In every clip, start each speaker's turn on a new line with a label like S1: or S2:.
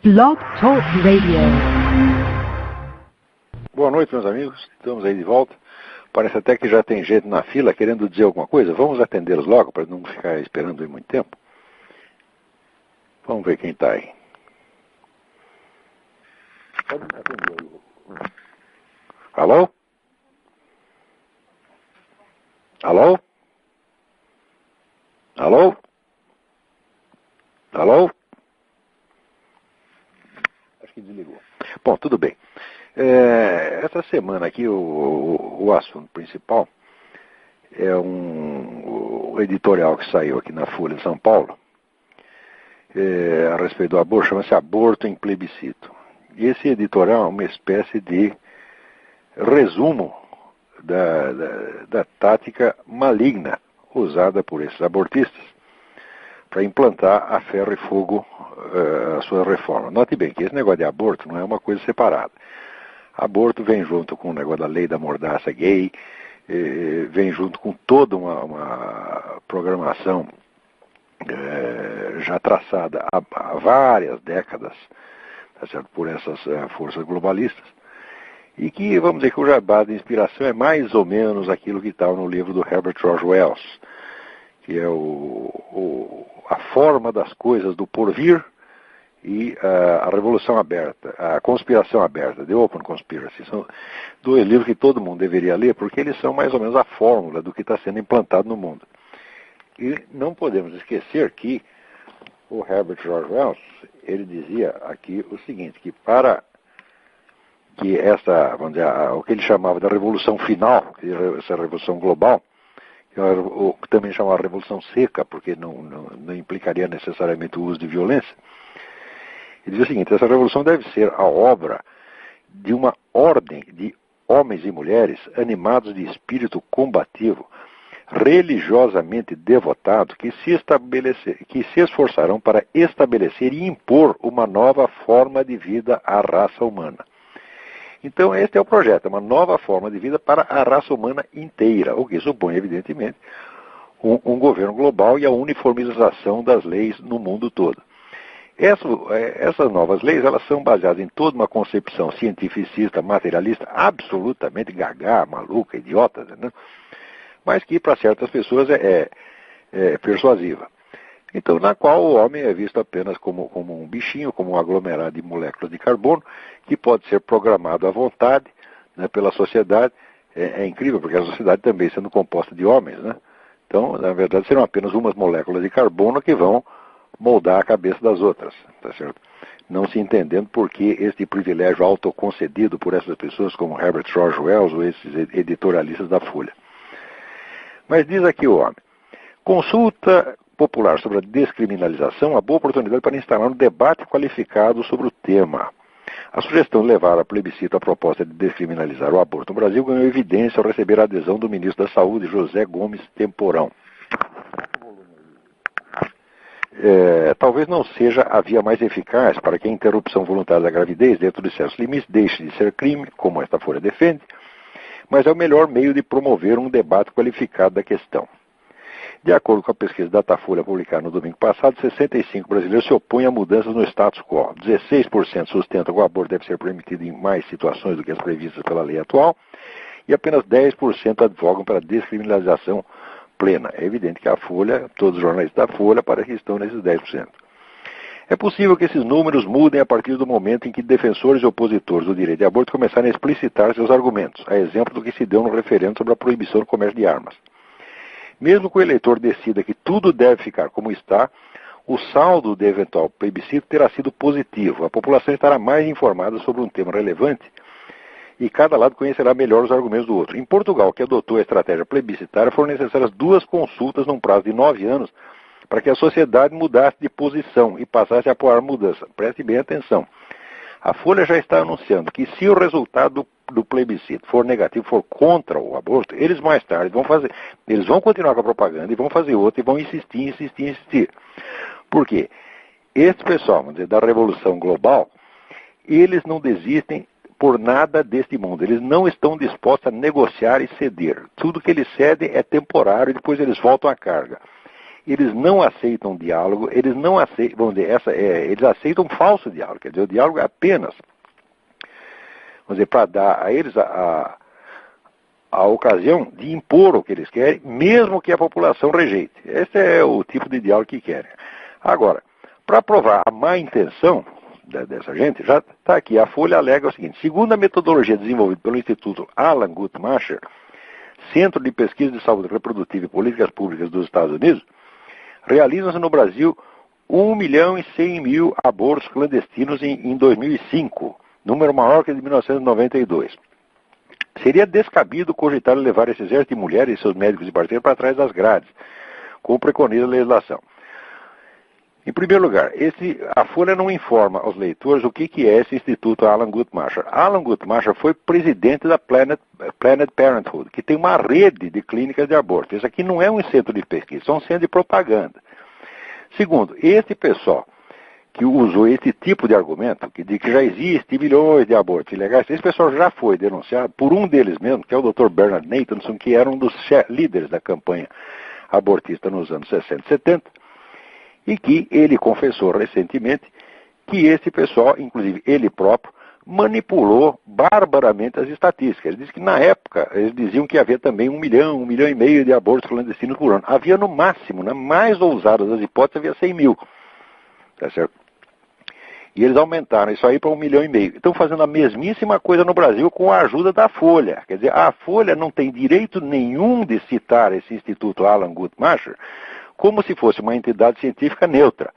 S1: Blog Talk Radio.
S2: Boa noite, meus amigos. Estamos aí de volta. Parece até que já tem gente na fila querendo dizer alguma coisa. Vamos atendê-los logo para não ficar esperando aí muito tempo. Vamos ver quem está aí. Pode me atender aí. Alô? Alô? Alô? Alô? Acho que desligou. Bom, tudo bem. Essa semana aqui o assunto principal é um editorial que saiu aqui na Folha de São Paulo a respeito do aborto, chama-se Aborto em Plebiscito. E esse editorial é uma espécie de resumo da tática maligna usada por esses abortistas para implantar a ferro e fogo a sua reforma. Note bem que esse negócio de aborto não é uma coisa separada. Aborto vem junto com o negócio da lei da mordaça gay, vem junto com toda uma programação já traçada há várias décadas, tá certo, por essas forças globalistas, e que, vamos dizer que o jabá de inspiração é mais ou menos aquilo que está no livro do Herbert George Wells, que é a forma das coisas do porvir e a Revolução Aberta, a Conspiração Aberta, The Open Conspiracy. São dois livros que todo mundo deveria ler, porque eles são mais ou menos a fórmula do que está sendo implantado no mundo. E não podemos esquecer que o Herbert George Wells, ele dizia aqui o seguinte, que para que essa, vamos dizer, o que ele chamava da Revolução Final, essa Revolução Global, que também chamava Revolução Seca, porque não implicaria necessariamente o uso de violência, ele diz o seguinte: essa revolução deve ser a obra de uma ordem de homens e mulheres animados de espírito combativo, religiosamente devotados, que se esforçarão para estabelecer e impor uma nova forma de vida à raça humana. Então este é o projeto, uma nova forma de vida para a raça humana inteira, o que supõe, evidentemente, um governo global e a uniformização das leis no mundo todo. Essas novas leis, elas são baseadas em toda uma concepção cientificista, materialista, absolutamente gaga, maluca, idiota, né? Mas que para certas pessoas é persuasiva. Então, na qual o homem é visto apenas como um bichinho, como um aglomerado de moléculas de carbono, que pode ser programado à vontade, né, pela sociedade. É incrível, porque a sociedade também sendo composta de homens, né? Então, na verdade, serão apenas umas moléculas de carbono que vão moldar a cabeça das outras, tá certo? Não se entendendo por que este privilégio autoconcedido por essas pessoas como Herbert George Wells ou esses editorialistas da Folha. Mas diz aqui o homem: consulta popular sobre a descriminalização, uma boa oportunidade para instalar um debate qualificado sobre o tema. A sugestão de levar a plebiscito a proposta de descriminalizar o aborto no Brasil ganhou evidência ao receber a adesão do ministro da Saúde, José Gomes Temporão. Talvez não seja a via mais eficaz para que a interrupção voluntária da gravidez dentro de certos limites deixe de ser crime, como esta Folha defende, mas é o melhor meio de promover um debate qualificado da questão. De acordo com a pesquisa Datafolha publicada no domingo passado, 65% brasileiros se opõem a mudanças no status quo. 16% sustentam que o aborto deve ser permitido em mais situações do que as previstas pela lei atual, e apenas 10% advogam pela descriminalização plena. É evidente que a Folha, todos os jornalistas da Folha, parece que estão nesses 10%. É possível que esses números mudem a partir do momento em que defensores e opositores do direito de aborto começarem a explicitar seus argumentos, a exemplo do que se deu no referendo sobre a proibição do comércio de armas. Mesmo que o eleitor decida que tudo deve ficar como está, o saldo do eventual plebiscito terá sido positivo. A população estará mais informada sobre um tema relevante e cada lado conhecerá melhor os argumentos do outro. Em Portugal, que adotou a estratégia plebiscitária, foram necessárias 2 consultas num prazo de 9 anos para que a sociedade mudasse de posição e passasse a apoiar a mudança. Preste bem atenção. A Folha já está anunciando que se o resultado do plebiscito for negativo, for contra o aborto, eles mais tarde eles vão continuar com a propaganda e vão fazer outra e vão insistir. Por quê? Esse pessoal, vamos dizer, da Revolução Global, eles não desistem por nada deste mundo. Eles não estão dispostos a negociar e ceder. Tudo que eles cedem é temporário e depois eles voltam à carga. eles não aceitam diálogo, eles não aceitam, vamos dizer, eles aceitam falso diálogo, quer dizer, o diálogo é apenas, vamos dizer, para dar a eles a ocasião de impor o que eles querem, mesmo que a população rejeite. Esse é o tipo de diálogo que querem. Agora, para provar a má intenção dessa gente, já está aqui, a Folha alega o seguinte: segundo a metodologia desenvolvida pelo Instituto Alan Guttmacher, Centro de Pesquisa de Saúde Reprodutiva e Políticas Públicas dos Estados Unidos, realizam-se no Brasil 1.100.000 abortos clandestinos em 2005, número maior que de 1992. Seria descabido cogitar levar esse exército de mulheres e seus médicos e parceiros para trás das grades, como preconiza a legislação. Em primeiro lugar, a Folha não informa aos leitores o que é esse Instituto Alan Guttmacher. Alan Guttmacher foi presidente da Planned Parenthood, que tem uma rede de clínicas de aborto. Isso aqui não é um centro de pesquisa, é um centro de propaganda. Segundo, este pessoal que usou esse tipo de argumento, que diz que já existe milhões de abortos ilegais, esse pessoal já foi denunciado por um deles mesmo, que é o Dr. Bernard Nathanson, que era um dos líderes da campanha abortista nos anos 60 e 70, e que ele confessou recentemente que esse pessoal, inclusive ele próprio, manipulou barbaramente as estatísticas. Ele disse que na época eles diziam que havia também 1 milhão e meio de abortos clandestinos por ano. Havia no máximo, né, mais ousadas das hipóteses, havia 100 mil. Tá certo? E eles aumentaram isso aí para 1,5 milhão. Estão fazendo a mesmíssima coisa no Brasil com a ajuda da Folha. Quer dizer, a Folha não tem direito nenhum de citar esse Instituto Alan Guttmacher como se fosse uma entidade científica neutra.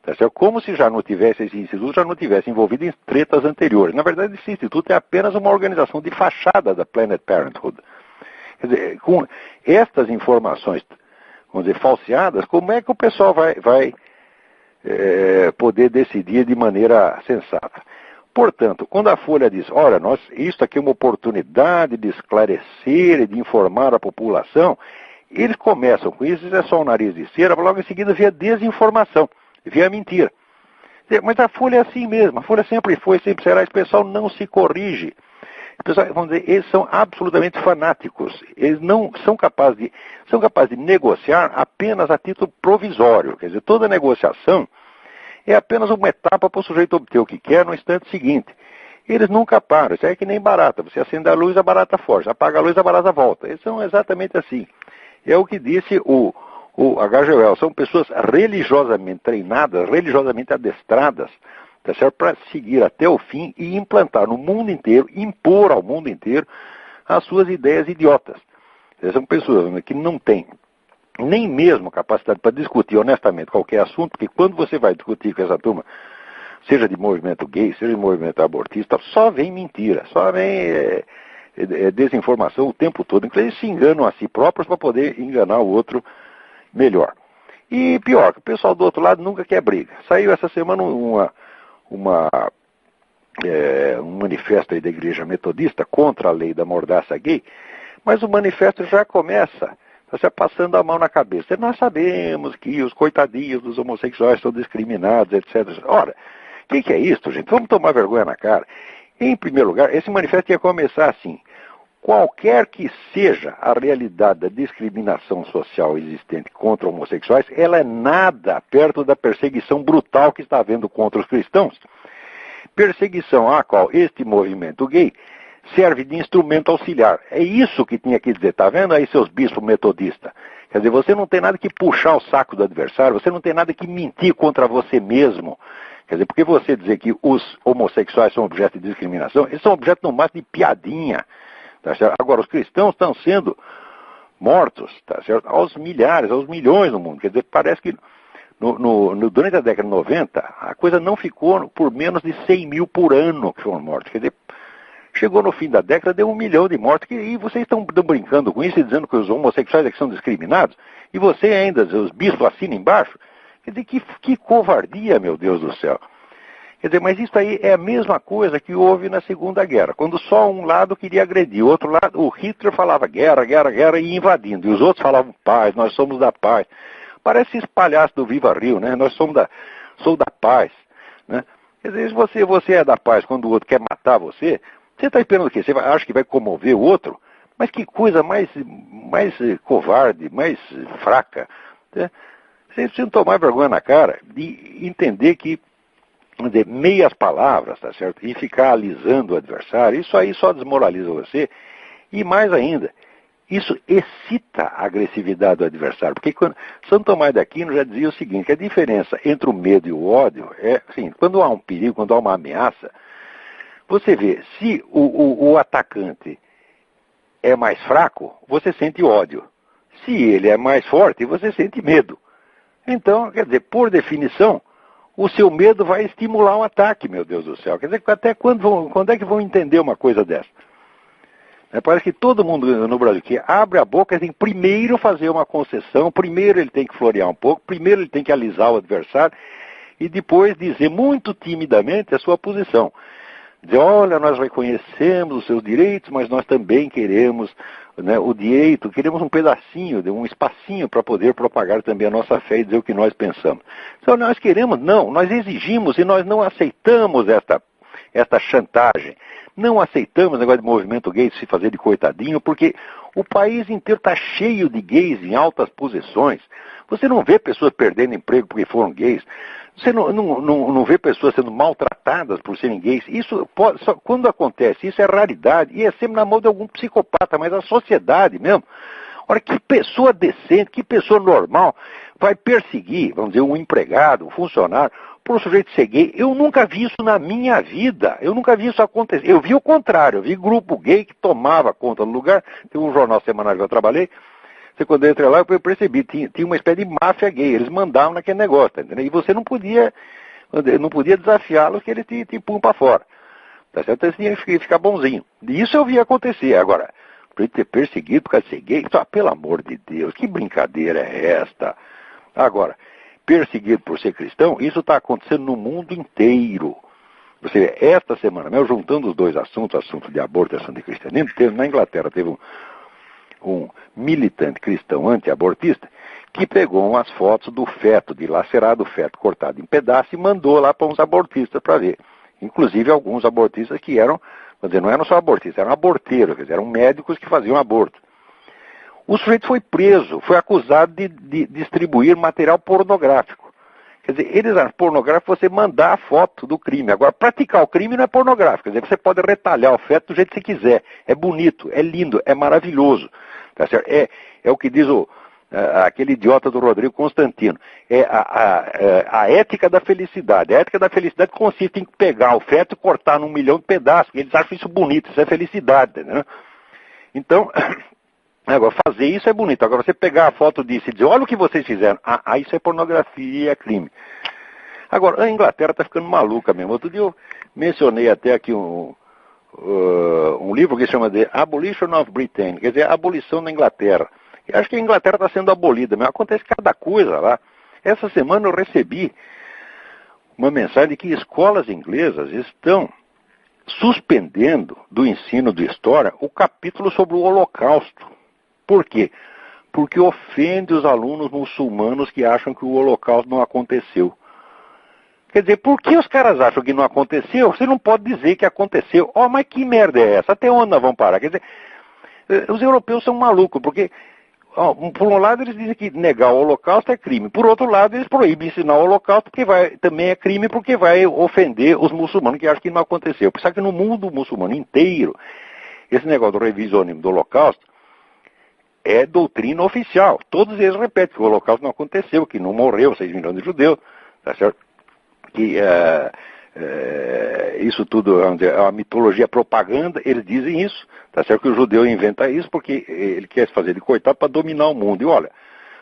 S2: Tá certo? Como se já não tivesse esse instituto, já não tivesse envolvido em tretas anteriores. Na verdade, esse instituto é apenas uma organização de fachada da Planned Parenthood. Quer dizer, com estas informações, vamos dizer, falseadas, como é que o pessoal vai poder decidir de maneira sensata? Portanto, quando a Folha diz, olha, isso aqui é uma oportunidade de esclarecer e de informar a população, eles começam com isso é só o nariz de cera, logo em seguida via desinformação, via mentira. Mas a Folha é assim mesmo, a Folha sempre foi, sempre será, esse pessoal não se corrige. Pessoal, vamos dizer, eles são absolutamente fanáticos, eles não são capazes de negociar apenas a título provisório, quer dizer, toda negociação é apenas uma etapa para o sujeito obter o que quer no instante seguinte. Eles nunca param, isso é que nem barata, você acende a luz, a barata foge, apaga a luz, a barata volta. Eles são exatamente assim. É o que disse o H.G. Wells, são pessoas religiosamente treinadas, religiosamente adestradas, tá certo? Para seguir até o fim e implantar no mundo inteiro, impor ao mundo inteiro as suas ideias idiotas. São pessoas que não têm nem mesmo capacidade para discutir honestamente qualquer assunto, porque quando você vai discutir com essa turma, seja de movimento gay, seja de movimento abortista, só vem mentira, só vem desinformação o tempo todo. Então eles se enganam a si próprios para poder enganar o outro melhor. E pior, que o pessoal do outro lado nunca quer briga. Saiu essa semana um manifesto aí da Igreja Metodista contra a lei da mordaça gay, mas o manifesto já começa passando a mão na cabeça. Nós sabemos que os coitadinhos dos homossexuais são discriminados, etc. Ora, o que é isso, gente? Vamos tomar vergonha na cara. Em primeiro lugar, esse manifesto ia começar assim: qualquer que seja a realidade da discriminação social existente contra homossexuais, ela é nada perto da perseguição brutal que está havendo contra os cristãos. Perseguição a qual este movimento gay serve de instrumento auxiliar. É isso que tinha que dizer, tá vendo aí, seus bispos metodistas? Quer dizer, você não tem nada que puxar o saco do adversário, você não tem nada que mentir contra você mesmo. Quer dizer, porque você dizer que os homossexuais são objeto de discriminação, eles são objeto no máximo de piadinha. Tá certo? Agora, os cristãos estão sendo mortos, tá certo? Aos milhares, aos milhões no mundo. Quer dizer, parece que durante a década de 90, a coisa não ficou por menos de 100 mil por ano que foram mortos. Quer dizer, chegou no fim da década, deu 1 milhão de mortos. E vocês estão brincando com isso e dizendo que os homossexuais é que são discriminados? E você ainda, os bispos assinam embaixo? Quer dizer, que covardia, meu Deus do céu. Quer dizer, mas isso aí é a mesma coisa que houve na Segunda Guerra, quando só um lado queria agredir, o outro lado, o Hitler falava guerra, guerra, guerra e ia invadindo, e os outros falavam paz, nós somos da paz. Parece esse palhaço do Viva Rio, né? Sou da paz, né? Quer dizer, se você é da paz quando o outro quer matar você está esperando o quê? Você acha que vai comover o outro? Mas que coisa mais covarde, mais fraca, né? Vocês precisam tomar vergonha na cara de entender que, vamos dizer, meias palavras, tá certo? E ficar alisando o adversário, isso aí só desmoraliza você. E mais ainda, isso excita a agressividade do adversário. Porque Santo Tomás de Aquino já dizia o seguinte, que a diferença entre o medo e o ódio é, assim, quando há um perigo, quando há uma ameaça, você vê, se o atacante é mais fraco, você sente ódio. Se ele é mais forte, você sente medo. Então, quer dizer, por definição, o seu medo vai estimular um ataque, meu Deus do céu. Quer dizer, até quando é que vão entender uma coisa dessa? Parece que todo mundo no Brasil que abre a boca tem primeiro fazer uma concessão, primeiro ele tem que florear um pouco, primeiro ele tem que alisar o adversário e depois dizer muito timidamente a sua posição. Dizer, olha, nós reconhecemos os seus direitos, mas nós também queremos, né, o direito, queremos um pedacinho, um espacinho para poder propagar também a nossa fé e dizer o que nós pensamos. Então nós queremos, não, nós exigimos e nós não aceitamos esta chantagem. Não aceitamos o negócio de movimento gay se fazer de coitadinho, porque o país inteiro está cheio de gays em altas posições. Você não vê pessoas perdendo emprego porque foram gays. Você não vê pessoas sendo maltratadas por serem gays. Isso quando acontece, isso é raridade. E é sempre na mão de algum psicopata, mas a sociedade mesmo. Ora, que pessoa decente, que pessoa normal vai perseguir, vamos dizer, um empregado, um funcionário, por um sujeito ser gay? Eu nunca vi isso na minha vida. Eu nunca vi isso acontecer. Eu vi o contrário. Eu vi grupo gay que tomava conta do lugar. Tem um jornal semanal que eu trabalhei. Quando eu entrei lá, eu percebi, tinha uma espécie de máfia gay, eles mandavam naquele negócio, tá entendendo? E você não podia desafiá-los que eles te punham para fora, tá certo? Então você tinha que ficar bonzinho. E isso eu vi acontecer. Agora, para ele ter perseguido por causa de ser gay, então, pelo amor de Deus, que brincadeira é esta? Agora, perseguido por ser cristão, isso está acontecendo no mundo inteiro. Você vê, esta semana, mesmo juntando os dois assuntos, assunto de aborto e assunto de cristianismo, na Inglaterra teve um militante cristão anti-abortista que pegou umas fotos do feto, dilacerado o feto, cortado em pedaços e mandou lá para uns abortistas para ver. Inclusive alguns abortistas que eram, quer dizer, não eram só abortistas, eram aborteiros, quer dizer, eram médicos que faziam aborto. O sujeito foi preso, foi acusado de distribuir material pornográfico. Quer dizer, eles eram pornográficos você mandar a foto do crime. Agora, praticar o crime não é pornográfico. Quer dizer, você pode retalhar o feto do jeito que você quiser. É bonito, é lindo, é maravilhoso. Tá certo? É o que diz aquele idiota do Rodrigo Constantino. É a ética da felicidade. A ética da felicidade consiste em pegar o feto e cortar num milhão de pedaços. Eles acham isso bonito, isso é felicidade. Né? Então, agora, fazer isso é bonito. Agora, você pegar a foto disso e dizer, olha o que vocês fizeram. Isso é pornografia, é crime. Agora, a Inglaterra está ficando maluca mesmo. Outro dia eu mencionei até aqui um livro que se chama The Abolition of Britain, quer dizer, a abolição da Inglaterra. Eu acho que a Inglaterra está sendo abolida, mas acontece cada coisa lá. Essa semana eu recebi uma mensagem de que escolas inglesas estão suspendendo do ensino de história o capítulo sobre o Holocausto. Por quê? Porque ofende os alunos muçulmanos que acham que o Holocausto não aconteceu. Quer dizer, por que os caras acham que não aconteceu? Você não pode dizer que aconteceu. Mas que merda é essa? Até onde nós vamos parar? Quer dizer, os europeus são malucos, porque, por um lado, eles dizem que negar o Holocausto é crime. Por outro lado, eles proíbem ensinar o Holocausto, porque também é crime, porque vai ofender os muçulmanos que acham que não aconteceu. Só que no mundo muçulmano inteiro, esse negócio do revisionismo do Holocausto é doutrina oficial. Todos eles repetem que o Holocausto não aconteceu, que não morreu 6 milhões de judeus, tá certo? Que isso tudo é uma mitologia propaganda, eles dizem isso, tá certo que o judeu inventa isso porque ele quer se fazer de coitado para dominar o mundo. E olha,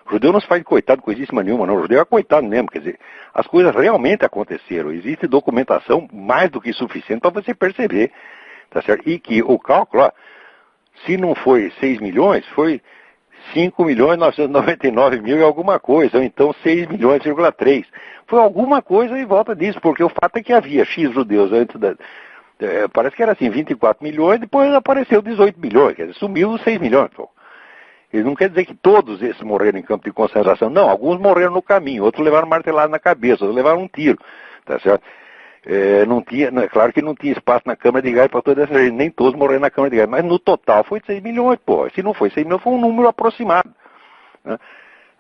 S2: o judeu não se faz de coitado coisíssima nenhuma, não, o judeu é coitado mesmo, quer dizer, as coisas realmente aconteceram, existe documentação mais do que suficiente para você perceber, tá certo? E que o cálculo, se não foi 6 milhões, foi 5.999.000 e alguma coisa, ou então 6.3 milhões. Foi alguma coisa em volta disso, porque o fato é que havia X judeus antes parece que era assim, 24 milhões, depois apareceu 18 milhões, quer dizer, sumiu 6 milhões. Pô. Isso não quer dizer que todos esses morreram em campo de concentração, não, alguns morreram no caminho, outros levaram martelado na cabeça, outros levaram um tiro, tá certo? Claro que não tinha espaço na câmara de gás para toda essa gente, nem todos morreram na câmara de gás, mas no total foi 6 milhões, pô. Se não foi 6 milhões, foi um número aproximado. Né?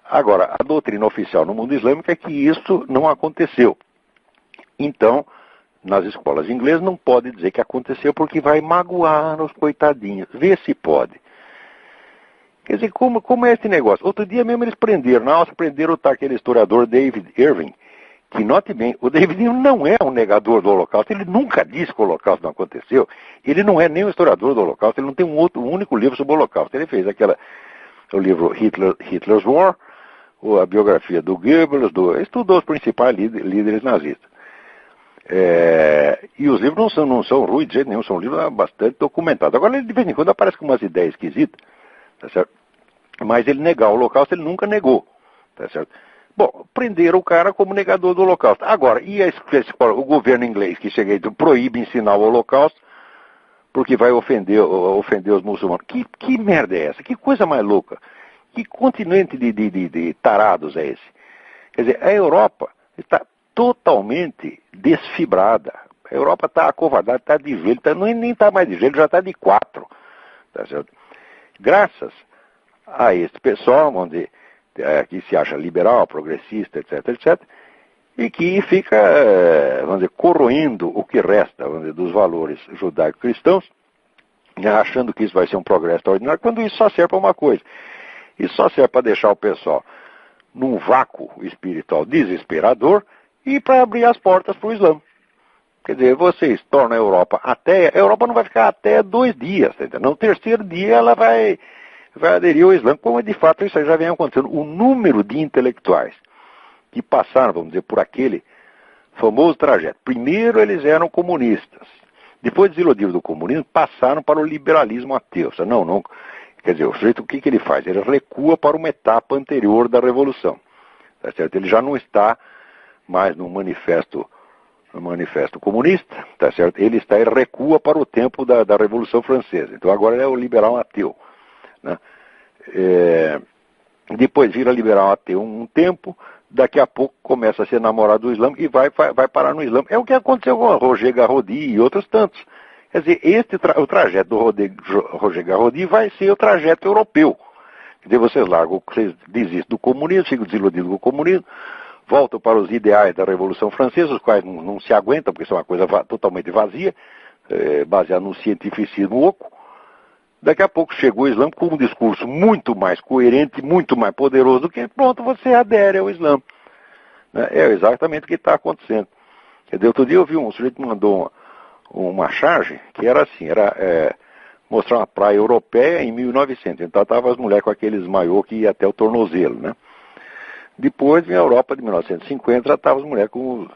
S2: Agora, a doutrina oficial no mundo islâmico é que isso não aconteceu. Então, nas escolas de inglês não pode dizer que aconteceu porque vai magoar os coitadinhos. Vê se pode. Quer dizer, como é esse negócio? Outro dia mesmo eles prenderam, na Áustria prenderam aquele historiador David Irving, que note bem, o David Irving não é um negador do Holocausto, ele nunca disse que o Holocausto não aconteceu, ele não é nem um historiador do Holocausto, ele não tem um único livro sobre o Holocausto, ele fez o livro Hitler's War, a biografia do Goebbels, estudou os principais líderes nazistas. E os livros não são ruins de jeito nenhum, são livros bastante documentados. Agora, ele de vez em quando aparece com umas ideias esquisitas, tá certo? Mas ele negar o Holocausto, ele nunca negou, tá certo? Bom, prenderam o cara como negador do Holocausto. Agora, e o governo inglês que chega e proíbe ensinar o Holocausto porque vai ofender os muçulmanos? Que merda é essa? Que coisa mais louca? Que continente de tarados é esse? Quer dizer, a Europa está totalmente desfibrada. A Europa está acovardada, está de gelo, nem está mais de gelo, já está de 4. Tá certo? Graças a este pessoal, que se acha liberal, progressista, etc., etc., e que fica, corroendo o que resta, dos valores judaico-cristãos, achando que isso vai ser um progresso extraordinário, quando isso só serve para uma coisa. Isso só serve para deixar o pessoal num vácuo espiritual desesperador e para abrir as portas para o Islã. Quer dizer, vocês tornam a Europa não vai ficar até 2 dias, tá entendendo? No terceiro dia ela vai aderir ao Islã, como de fato isso já vem acontecendo. O número de intelectuais que passaram, vamos dizer, por aquele famoso trajeto. Primeiro eles eram comunistas. Depois, desiludidos do comunismo, passaram para o liberalismo ateu. Não. Quer dizer, o sujeito, o que ele faz? Ele recua para uma etapa anterior da Revolução. Tá certo? Ele já não está mais no manifesto comunista, tá certo? Ele recua para o tempo da Revolução Francesa. Então agora ele é o liberal ateu, né? Depois vira liberal ateu um tempo, daqui a pouco começa a ser namorado do Islã e vai parar no Islã. É o que aconteceu com o Roger Garaudy e outros tantos. Quer dizer, o trajeto do Roger Garaudy vai ser o trajeto europeu. Quer dizer, vocês desistem do comunismo, ficam desiludidos com o comunismo, voltam para os ideais da Revolução Francesa, os quais não se aguentam, porque são uma coisa totalmente vazia, baseada no cientificismo oco. Daqui a pouco chegou o Islã com um discurso muito mais coerente, muito mais poderoso do que, pronto, você adere ao Islã. É exatamente o que está acontecendo. Quer dizer, outro dia eu vi um sujeito que mandou uma charge que era assim, mostrar uma praia europeia em 1900. Então estavam as mulheres com aqueles maiô que ia até o tornozelo, né? Depois, na Europa de 1950, já estavam as mulheres com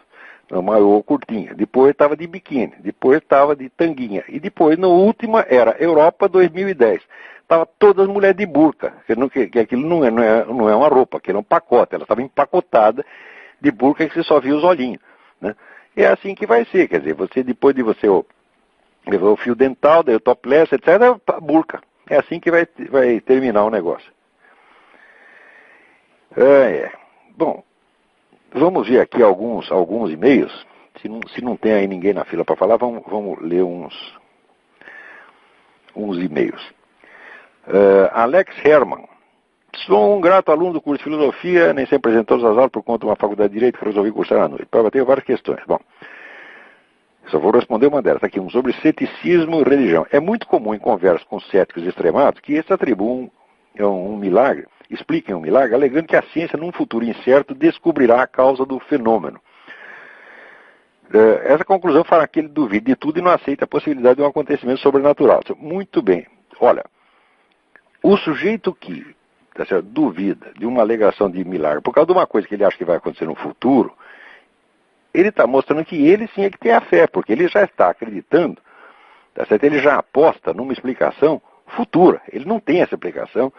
S2: o maiô curtinha. Depois estava de biquíni. Depois estava de tanguinha. E depois, na última, era Europa 2010. Estava todas as mulheres de burca. Que aquilo não é uma roupa, aquilo é um pacote. Ela estava empacotada de burca que você só via os olhinhos, né? E é assim que vai ser. Quer dizer, depois de você levar o fio dental, daí o topless, etc., burca. É assim que vai terminar o negócio. Bom, vamos ver aqui alguns e-mails. Se não tem aí ninguém na fila para falar, vamos ler uns e-mails. Alex Herman. Sou um grato aluno do curso de filosofia, nem sempre apresentou as aulas por conta de uma faculdade de direito que resolvi cursar à noite. Para ter várias questões. Bom, só vou responder uma delas. Aqui, sobre ceticismo e religião. É muito comum em conversas com céticos extremados que esses atribuem um milagre, expliquem um milagre, alegando que a ciência, num futuro incerto, descobrirá a causa do fenômeno. Essa conclusão fala que ele duvida de tudo e não aceita a possibilidade de um acontecimento sobrenatural. Muito bem. Olha, o sujeito que duvida de uma alegação de milagre por causa de uma coisa que ele acha que vai acontecer no futuro, ele está mostrando que ele sim é que tem a fé, porque ele já está acreditando, tá certo? Ele já aposta numa explicação futura. Ele não tem essa explicação.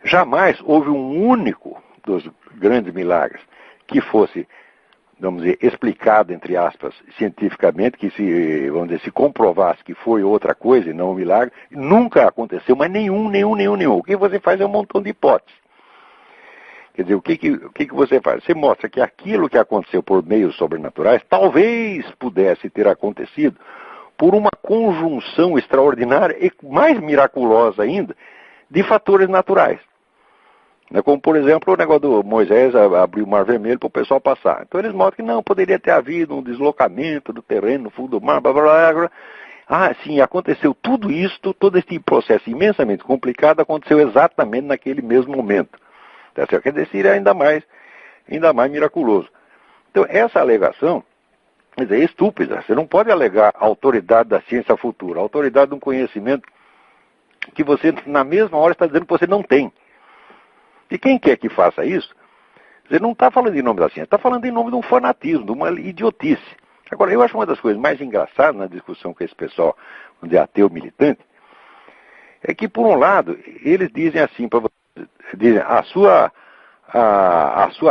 S2: Jamais houve um único dos grandes milagres que fosse, vamos dizer, explicado, entre aspas, cientificamente, que se comprovasse que foi outra coisa e não um milagre. Nunca aconteceu, mas nenhum. O que você faz é um montão de hipóteses. Quer dizer, o que você faz? Você mostra que aquilo que aconteceu por meios sobrenaturais talvez pudesse ter acontecido por uma conjunção extraordinária e mais miraculosa ainda de fatores naturais. Né? Como, por exemplo, o negócio do Moisés abrir o Mar Vermelho para o pessoal passar. Então eles mostram que não, poderia ter havido um deslocamento do terreno no fundo do mar, blá, blá, blá, blá. Ah, sim, aconteceu tudo isso, todo esse processo imensamente complicado aconteceu exatamente naquele mesmo momento. Tá certo? Quer dizer, seria ainda mais miraculoso. Então, essa alegação, quer dizer, é estúpida. Você não pode alegar a autoridade da ciência futura, a autoridade de um conhecimento que você, na mesma hora, está dizendo que você não tem. E quem quer que faça isso, você não está falando em nome da ciência, está falando em nome de um fanatismo, de uma idiotice. Agora, eu acho uma das coisas mais engraçadas na discussão com esse pessoal, onde é ateu militante, é que, por um lado, eles dizem assim para você, dizem, a sua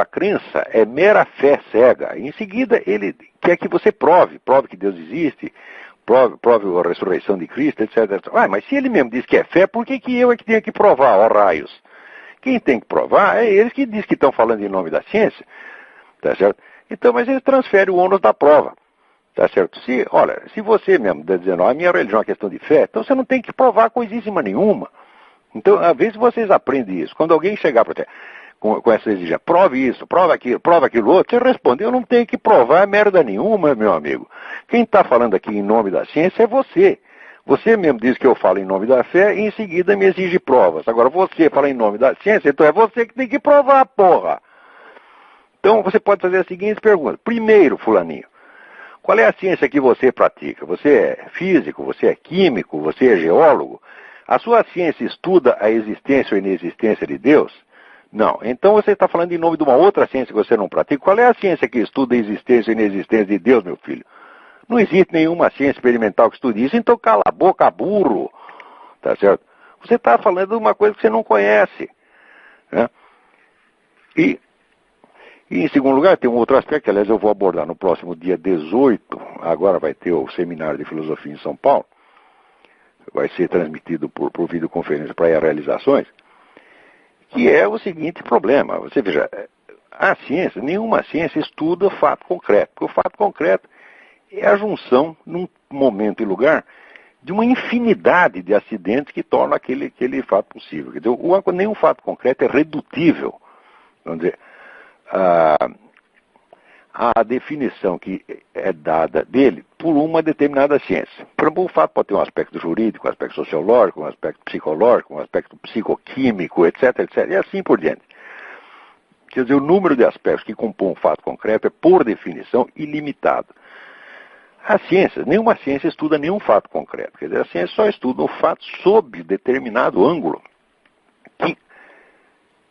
S2: crença é mera fé cega. Em seguida, ele quer que você prove que Deus existe, prove a ressurreição de Cristo, etc. Ah, mas se ele mesmo diz que é fé, por que eu é que tenho que provar, ó raios? Quem tem que provar é eles que dizem que estão falando em nome da ciência, tá certo? Então, mas eles transferem o ônus da prova. Tá certo? Se você mesmo está dizendo, a minha religião é uma questão de fé, então você não tem que provar coisíssima nenhuma. Então, às vezes vocês aprendem isso. Quando alguém chegar para você com essa exigência, prove isso, prova aquilo outro, você responde, eu não tenho que provar merda nenhuma, meu amigo. Quem está falando aqui em nome da ciência é você. Você mesmo diz que eu falo em nome da fé e em seguida me exige provas. Agora você fala em nome da ciência, então é você que tem que provar, porra. Então você pode fazer as seguintes perguntas. Primeiro, fulaninho, qual é a ciência que você pratica? Você é físico, você é químico, você é geólogo? A sua ciência estuda a existência ou inexistência de Deus? Não. Então você está falando em nome de uma outra ciência que você não pratica. Qual é a ciência que estuda a existência ou inexistência de Deus, meu filho? Não existe nenhuma ciência experimental que estude isso, então cala a boca, burro. Tá certo? Você está falando de uma coisa que você não conhece. Né? E em segundo lugar, tem um outro aspecto, que aliás eu vou abordar no próximo dia 18, agora vai ter o seminário de filosofia em São Paulo, vai ser transmitido por videoconferência para realizações, que é o seguinte problema. Você veja, a ciência, nenhuma ciência estuda fato concreto, porque o fato concreto é a junção, num momento e lugar, de uma infinidade de acidentes que tornam aquele fato possível. Quer dizer, nenhum fato concreto é redutível, vamos dizer, a definição que é dada dele por uma determinada ciência. Por exemplo, o fato pode ter um aspecto jurídico, um aspecto sociológico, um aspecto psicológico, um aspecto psicoquímico, etc, etc, e assim por diante. Quer dizer, o número de aspectos que compõem um fato concreto é, por definição, ilimitado. A ciência, nenhuma ciência estuda nenhum fato concreto. Quer dizer, a ciência só estuda um fato sob determinado ângulo, que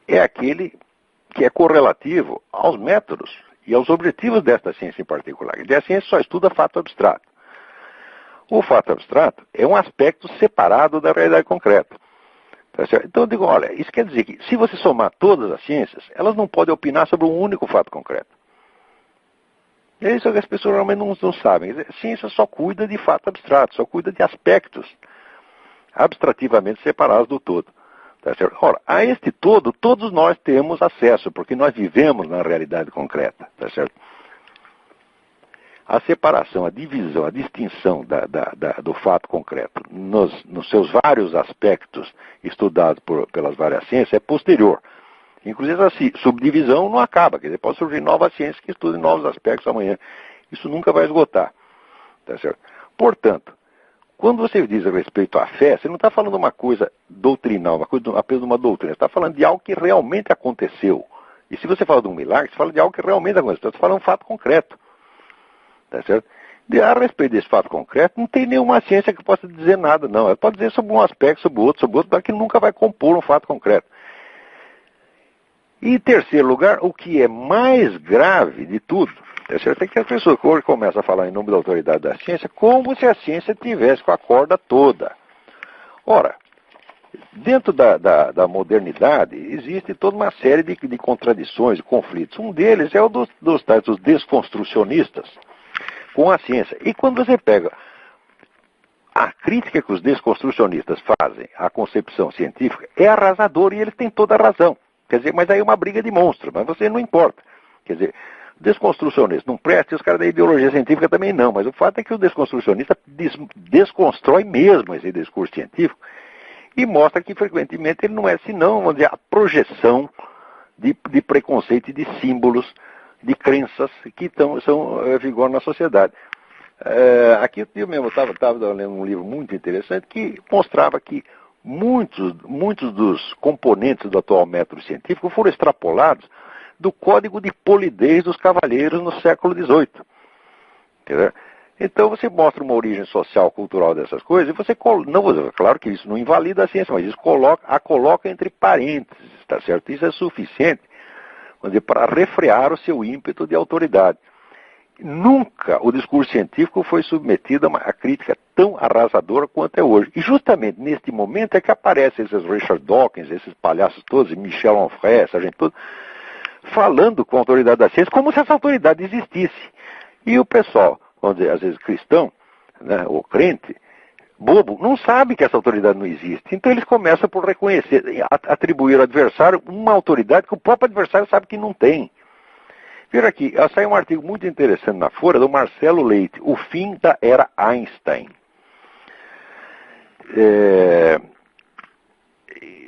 S2: é aquele que é correlativo aos métodos e aos objetivos desta ciência em particular. E a ciência só estuda fato abstrato. O fato abstrato é um aspecto separado da realidade concreta. Tá certo? Então eu digo, olha, isso quer dizer que se você somar todas as ciências, elas não podem opinar sobre um único fato concreto. E é isso que as pessoas realmente não sabem. A ciência só cuida de fato abstrato, só cuida de aspectos abstrativamente separados do todo. Tá certo? Ora, a este todo, todos nós temos acesso, porque nós vivemos na realidade concreta. Tá certo? A separação, a divisão, a distinção do fato concreto nos seus vários aspectos estudados pelas várias ciências é posterior. Inclusive, essa subdivisão não acaba, quer dizer, pode surgir novas ciências que estudem novos aspectos amanhã. Isso nunca vai esgotar. Tá certo? Portanto, quando você diz a respeito à fé, você não está falando uma coisa doutrinal, uma coisa apenas de uma doutrina, você está falando de algo que realmente aconteceu. E se você fala de um milagre, você fala de algo que realmente aconteceu, você fala de um fato concreto. Tá certo? A respeito desse fato concreto, não tem nenhuma ciência que possa dizer nada, não. Ela pode dizer sobre um aspecto, sobre outro, mas que nunca vai compor um fato concreto. E em terceiro lugar, o que é mais grave de tudo, é certo que as pessoas hoje começam a falar em nome da autoridade da ciência como se a ciência tivesse com a corda toda. Ora, dentro da modernidade existe toda uma série de contradições, de conflitos. Um deles é o dos desconstrucionistas com a ciência. E quando você pega a crítica que os desconstrucionistas fazem à concepção científica, é arrasadora e eles têm toda a razão. Quer dizer, mas aí é uma briga de monstros, mas você não importa. Quer dizer, desconstrucionista não presta e os caras da ideologia científica também não, mas o fato é que o desconstrucionista desconstrói mesmo esse discurso científico e mostra que frequentemente ele não é senão, vamos dizer, a projeção de preconceito e de símbolos, de crenças que são vigor na sociedade. Aqui eu mesmo estava lendo um livro muito interessante que mostrava que muitos dos componentes do atual método científico foram extrapolados do código de polidez dos cavalheiros no século XVIII. Entendeu? Então você mostra uma origem social, cultural dessas coisas, e você claro que isso não invalida a ciência, mas isso a coloca entre parênteses, tá certo? Isso é suficiente, vamos dizer, para refrear o seu ímpeto de autoridade. Nunca o discurso científico foi submetido a uma crítica tão arrasadora quanto é hoje. E justamente neste momento é que aparecem esses Richard Dawkins, esses palhaços todos, Michel Onfray, essa gente toda, falando com a autoridade da ciência como se essa autoridade existisse. E o pessoal, vamos dizer, às vezes cristão, né, ou crente, bobo, não sabe que essa autoridade não existe. Então eles começam por reconhecer, atribuir ao adversário uma autoridade que o próprio adversário sabe que não tem. Veja aqui, saiu um artigo muito interessante na Folha do Marcelo Leite, O Fim da Era Einstein.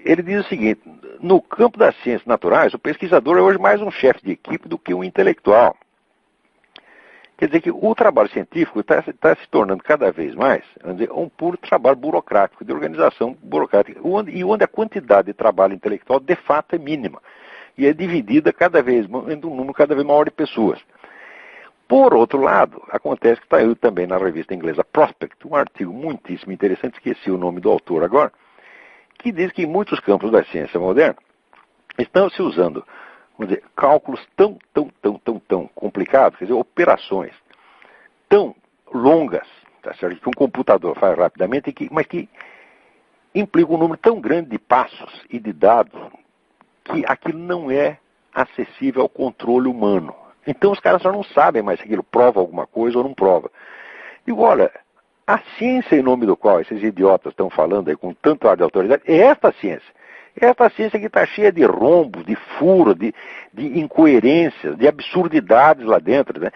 S2: Ele diz o seguinte: no campo das ciências naturais, o pesquisador é hoje mais um chefe de equipe do que um intelectual. Quer dizer que o trabalho científico está se tornando cada vez mais, vamos dizer, um puro trabalho burocrático, de organização burocrática, onde a quantidade de trabalho intelectual de fato é mínima. E é dividida cada vez entre um número cada vez maior de pessoas. Por outro lado, acontece que está aí também na revista inglesa Prospect, um artigo muitíssimo interessante, esqueci o nome do autor agora, que diz que em muitos campos da ciência moderna estão se usando, vamos dizer, cálculos tão complicados, quer dizer, operações tão longas, tá certo, que um computador faz rapidamente, mas que implicam um número tão grande de passos e de dados que aquilo não é acessível ao controle humano. Então os caras só não sabem mais se aquilo prova alguma coisa ou não prova. E olha, a ciência em nome do qual esses idiotas estão falando aí com tanto ar de autoridade é esta ciência. É esta ciência que está cheia de rombos, de furos, de incoerências, de absurdidades lá dentro, né?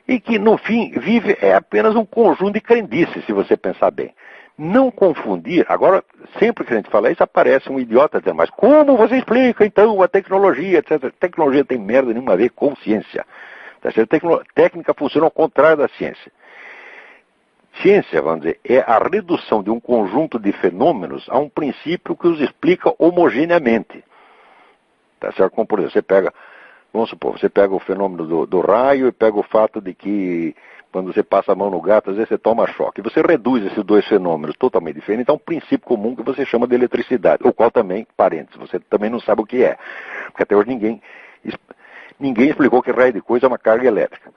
S2: E que no fim vive apenas um conjunto de crendices, se você pensar bem. Não confundir, agora, sempre que a gente fala isso, aparece um idiota dizendo, mas como você explica, então, a tecnologia, etc. Tecnologia tem merda nenhuma a ver com ciência. Tá certo? Técnica funciona ao contrário da ciência. Ciência, vamos dizer, é a redução de um conjunto de fenômenos a um princípio que os explica homogeneamente. Tá certo? Como, por exemplo, vamos supor, você pega o fenômeno do raio e pega o fato de que quando você passa a mão no gato, às vezes você toma choque. Você reduz esses dois fenômenos totalmente diferentes a um princípio comum que você chama de eletricidade, o qual também, parênteses, você também não sabe o que é. Porque até hoje ninguém explicou que raio de coisa é uma carga elétrica.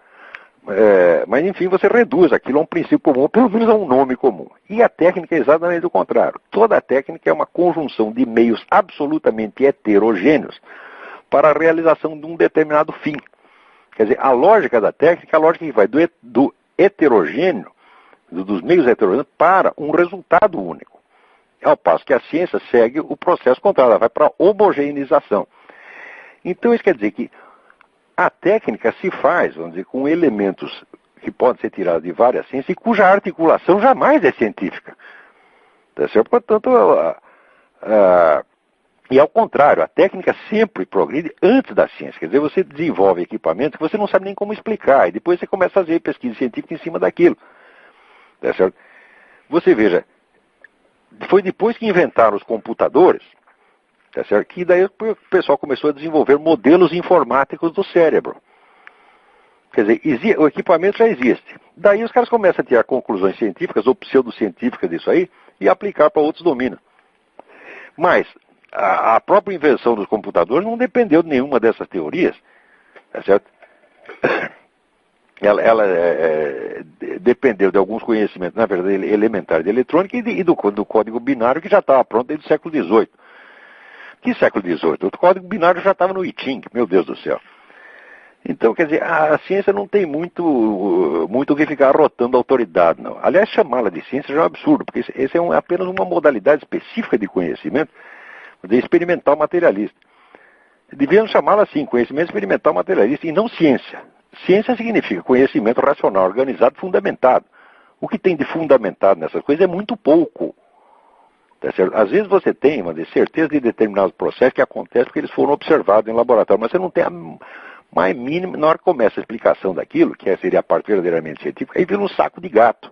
S2: Mas enfim, você reduz aquilo a um princípio comum, ou pelo menos a um nome comum. E a técnica é exatamente o contrário. Toda a técnica é uma conjunção de meios absolutamente heterogêneos para a realização de um determinado fim. Quer dizer, a lógica da técnica é a lógica que vai do heterogêneo, dos meios heterogêneos, para um resultado único. Ao passo que a ciência segue o processo contrário, ela vai para a homogeneização. Então isso quer dizer que a técnica se faz, vamos dizer, com elementos que podem ser tirados de várias ciências e cuja articulação jamais é científica. Tá certo? Portanto, e ao contrário, a técnica sempre progride antes da ciência. Quer dizer, você desenvolve equipamentos que você não sabe nem como explicar, e depois você começa a fazer pesquisa científica em cima daquilo. Tá certo? Você veja, foi depois que inventaram os computadores, tá certo? Que daí o pessoal começou a desenvolver modelos informáticos do cérebro. Quer dizer, o equipamento já existe. Daí os caras começam a tirar conclusões científicas ou pseudocientíficas disso aí e aplicar para outros domínios. Mas a própria invenção dos computadores não dependeu de nenhuma dessas teorias, tá certo? Ela dependeu de alguns conhecimentos, na verdade, elementares de eletrônica e do código binário que já estava pronto desde o século XVIII. Que século XVIII? O código binário já estava no I Ching, meu Deus do céu. Então, quer dizer, a ciência não tem muito o que ficar arrotando a autoridade, não. Aliás, chamá-la de ciência já é um absurdo, porque esse é apenas uma modalidade específica de conhecimento, de experimental materialista. Devíamos chamá-la assim, conhecimento experimental materialista, e não ciência. Ciência significa conhecimento racional, organizado, fundamentado. O que tem de fundamentado nessas coisas é muito pouco. Tá certo? Às vezes você tem uma certeza de determinados processos que acontecem porque eles foram observados em laboratório, mas você não tem a mais mínima, na hora que começa a explicação daquilo, que seria a parte verdadeiramente científica, aí vira um saco de gato.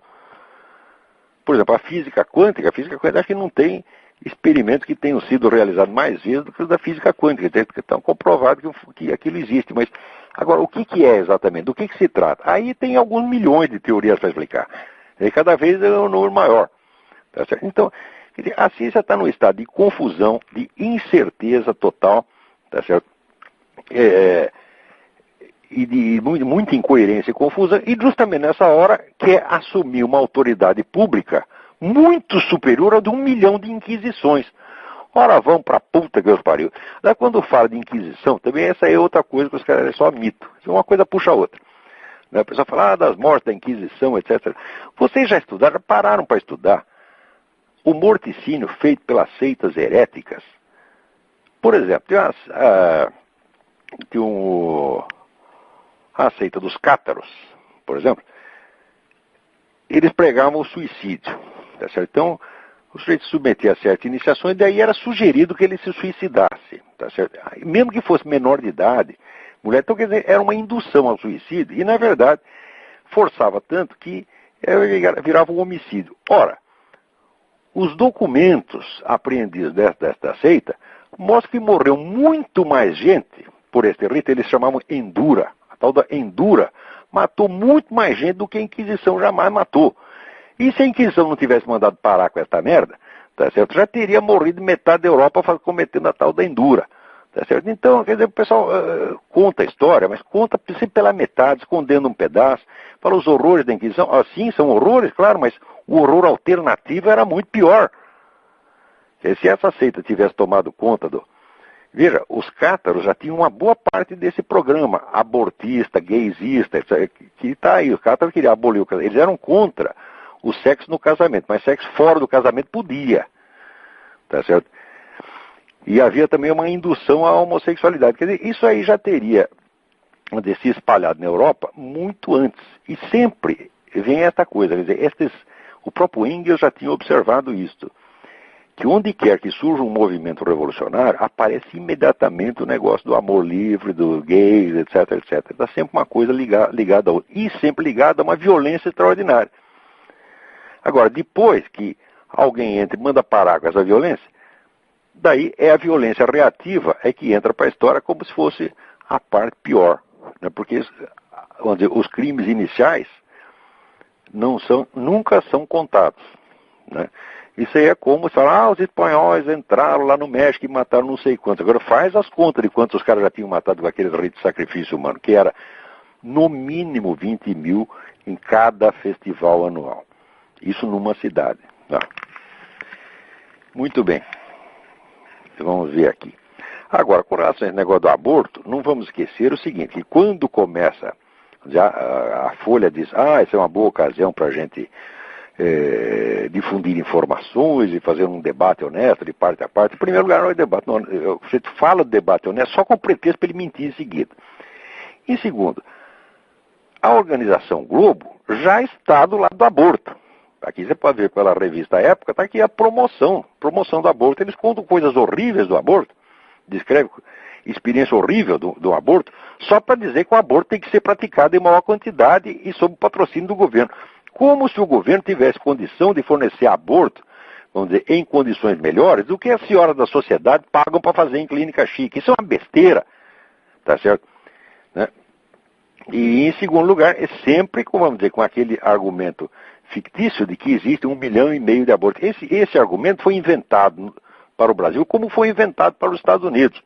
S2: Por exemplo, a física quântica acho que não tem experimentos que tenham sido realizados mais vezes do que os da física quântica, que estão comprovados que aquilo existe. Mas, agora, o que é exatamente? Do que se trata? Aí tem alguns milhões de teorias para explicar. E cada vez é um número maior. Tá certo? Então, quer dizer, a ciência está num estado de confusão, de incerteza total, tá certo? E de muita incoerência e confusão, e justamente nessa hora quer assumir uma autoridade pública muito superior a de 1 milhão de inquisições. Ora, vão pra puta que os pariu. Daí quando fala de inquisição, também essa é outra coisa que os caras é só mito. Uma coisa puxa a outra. A pessoa fala das mortes da inquisição, etc. Vocês já estudaram, pararam para estudar o morticínio feito pelas seitas heréticas? Por exemplo, tem a seita dos cátaros, por exemplo, eles pregavam o suicídio. Tá certo? Então, o sujeito se submetia a certas iniciações, e daí era sugerido que ele se suicidasse. Tá certo? Mesmo que fosse menor de idade, mulher, então, quer dizer, era uma indução ao suicídio, e na verdade, forçava tanto que virava um homicídio. Ora, os documentos apreendidos desta seita mostram que morreu muito mais gente por este rito, eles chamavam Endura. A tal da Endura matou muito mais gente do que a Inquisição jamais matou. E se a Inquisição não tivesse mandado parar com essa merda, tá certo? Já teria morrido metade da Europa cometendo a tal da Endura. Tá certo? Então, quer dizer, o pessoal conta a história, mas conta sempre pela metade, escondendo um pedaço, fala os horrores da Inquisição. Sim, são horrores, claro, mas o horror alternativo era muito pior. Se essa seita tivesse tomado conta do... Veja, os cátaros já tinham uma boa parte desse programa, abortista, gaysista, etc., que está aí. Os cátaros queriam abolir o casamento. Eles eram contra o sexo no casamento, mas sexo fora do casamento podia. Tá certo? E havia também uma indução à homossexualidade. Quer dizer, isso aí já teria se espalhado na Europa muito antes. E sempre vem essa coisa. Quer dizer, o próprio Engels já tinha observado isso. Que onde quer que surja um movimento revolucionário, aparece imediatamente o negócio do amor livre, do gays, etc, etc. Está sempre uma coisa ligada a outra. E sempre ligada a uma violência extraordinária. Agora, depois que alguém entra e manda parar com essa violência, daí é a violência reativa que entra para a história como se fosse a parte pior. Né? Porque vamos dizer, os crimes iniciais nunca são contados. Né? Isso aí é como se falar, os espanhóis entraram lá no México e mataram não sei quantos. Agora faz as contas de quantos os caras já tinham matado com aquele rito de sacrifício humano, que era no mínimo 20 mil em cada festival anual. Isso numa cidade. Tá? Muito bem. Vamos ver aqui. Agora, com relação a esse negócio do aborto, não vamos esquecer o seguinte, que quando começa, já a Folha diz, essa é uma boa ocasião para a gente difundir informações e fazer um debate honesto de parte a parte. Em primeiro lugar, não é debate, você fala de debate honesto só com pretexto para ele mentir em seguida. Em segundo, a organização Globo já está do lado do aborto. Aqui você pode ver pela revista Época, está aqui a promoção do aborto. Eles contam coisas horríveis do aborto, descrevem experiência horrível do aborto, só para dizer que o aborto tem que ser praticado em maior quantidade e sob o patrocínio do governo. Como se o governo tivesse condição de fornecer aborto, vamos dizer, em condições melhores do que as senhoras da sociedade pagam para fazer em clínica chique. Isso é uma besteira, tá certo? Né? E em segundo lugar, é sempre, vamos dizer, com aquele argumento fictício de que existe 1,5 milhão de abortos. Esse argumento foi inventado para o Brasil como foi inventado para os Estados Unidos.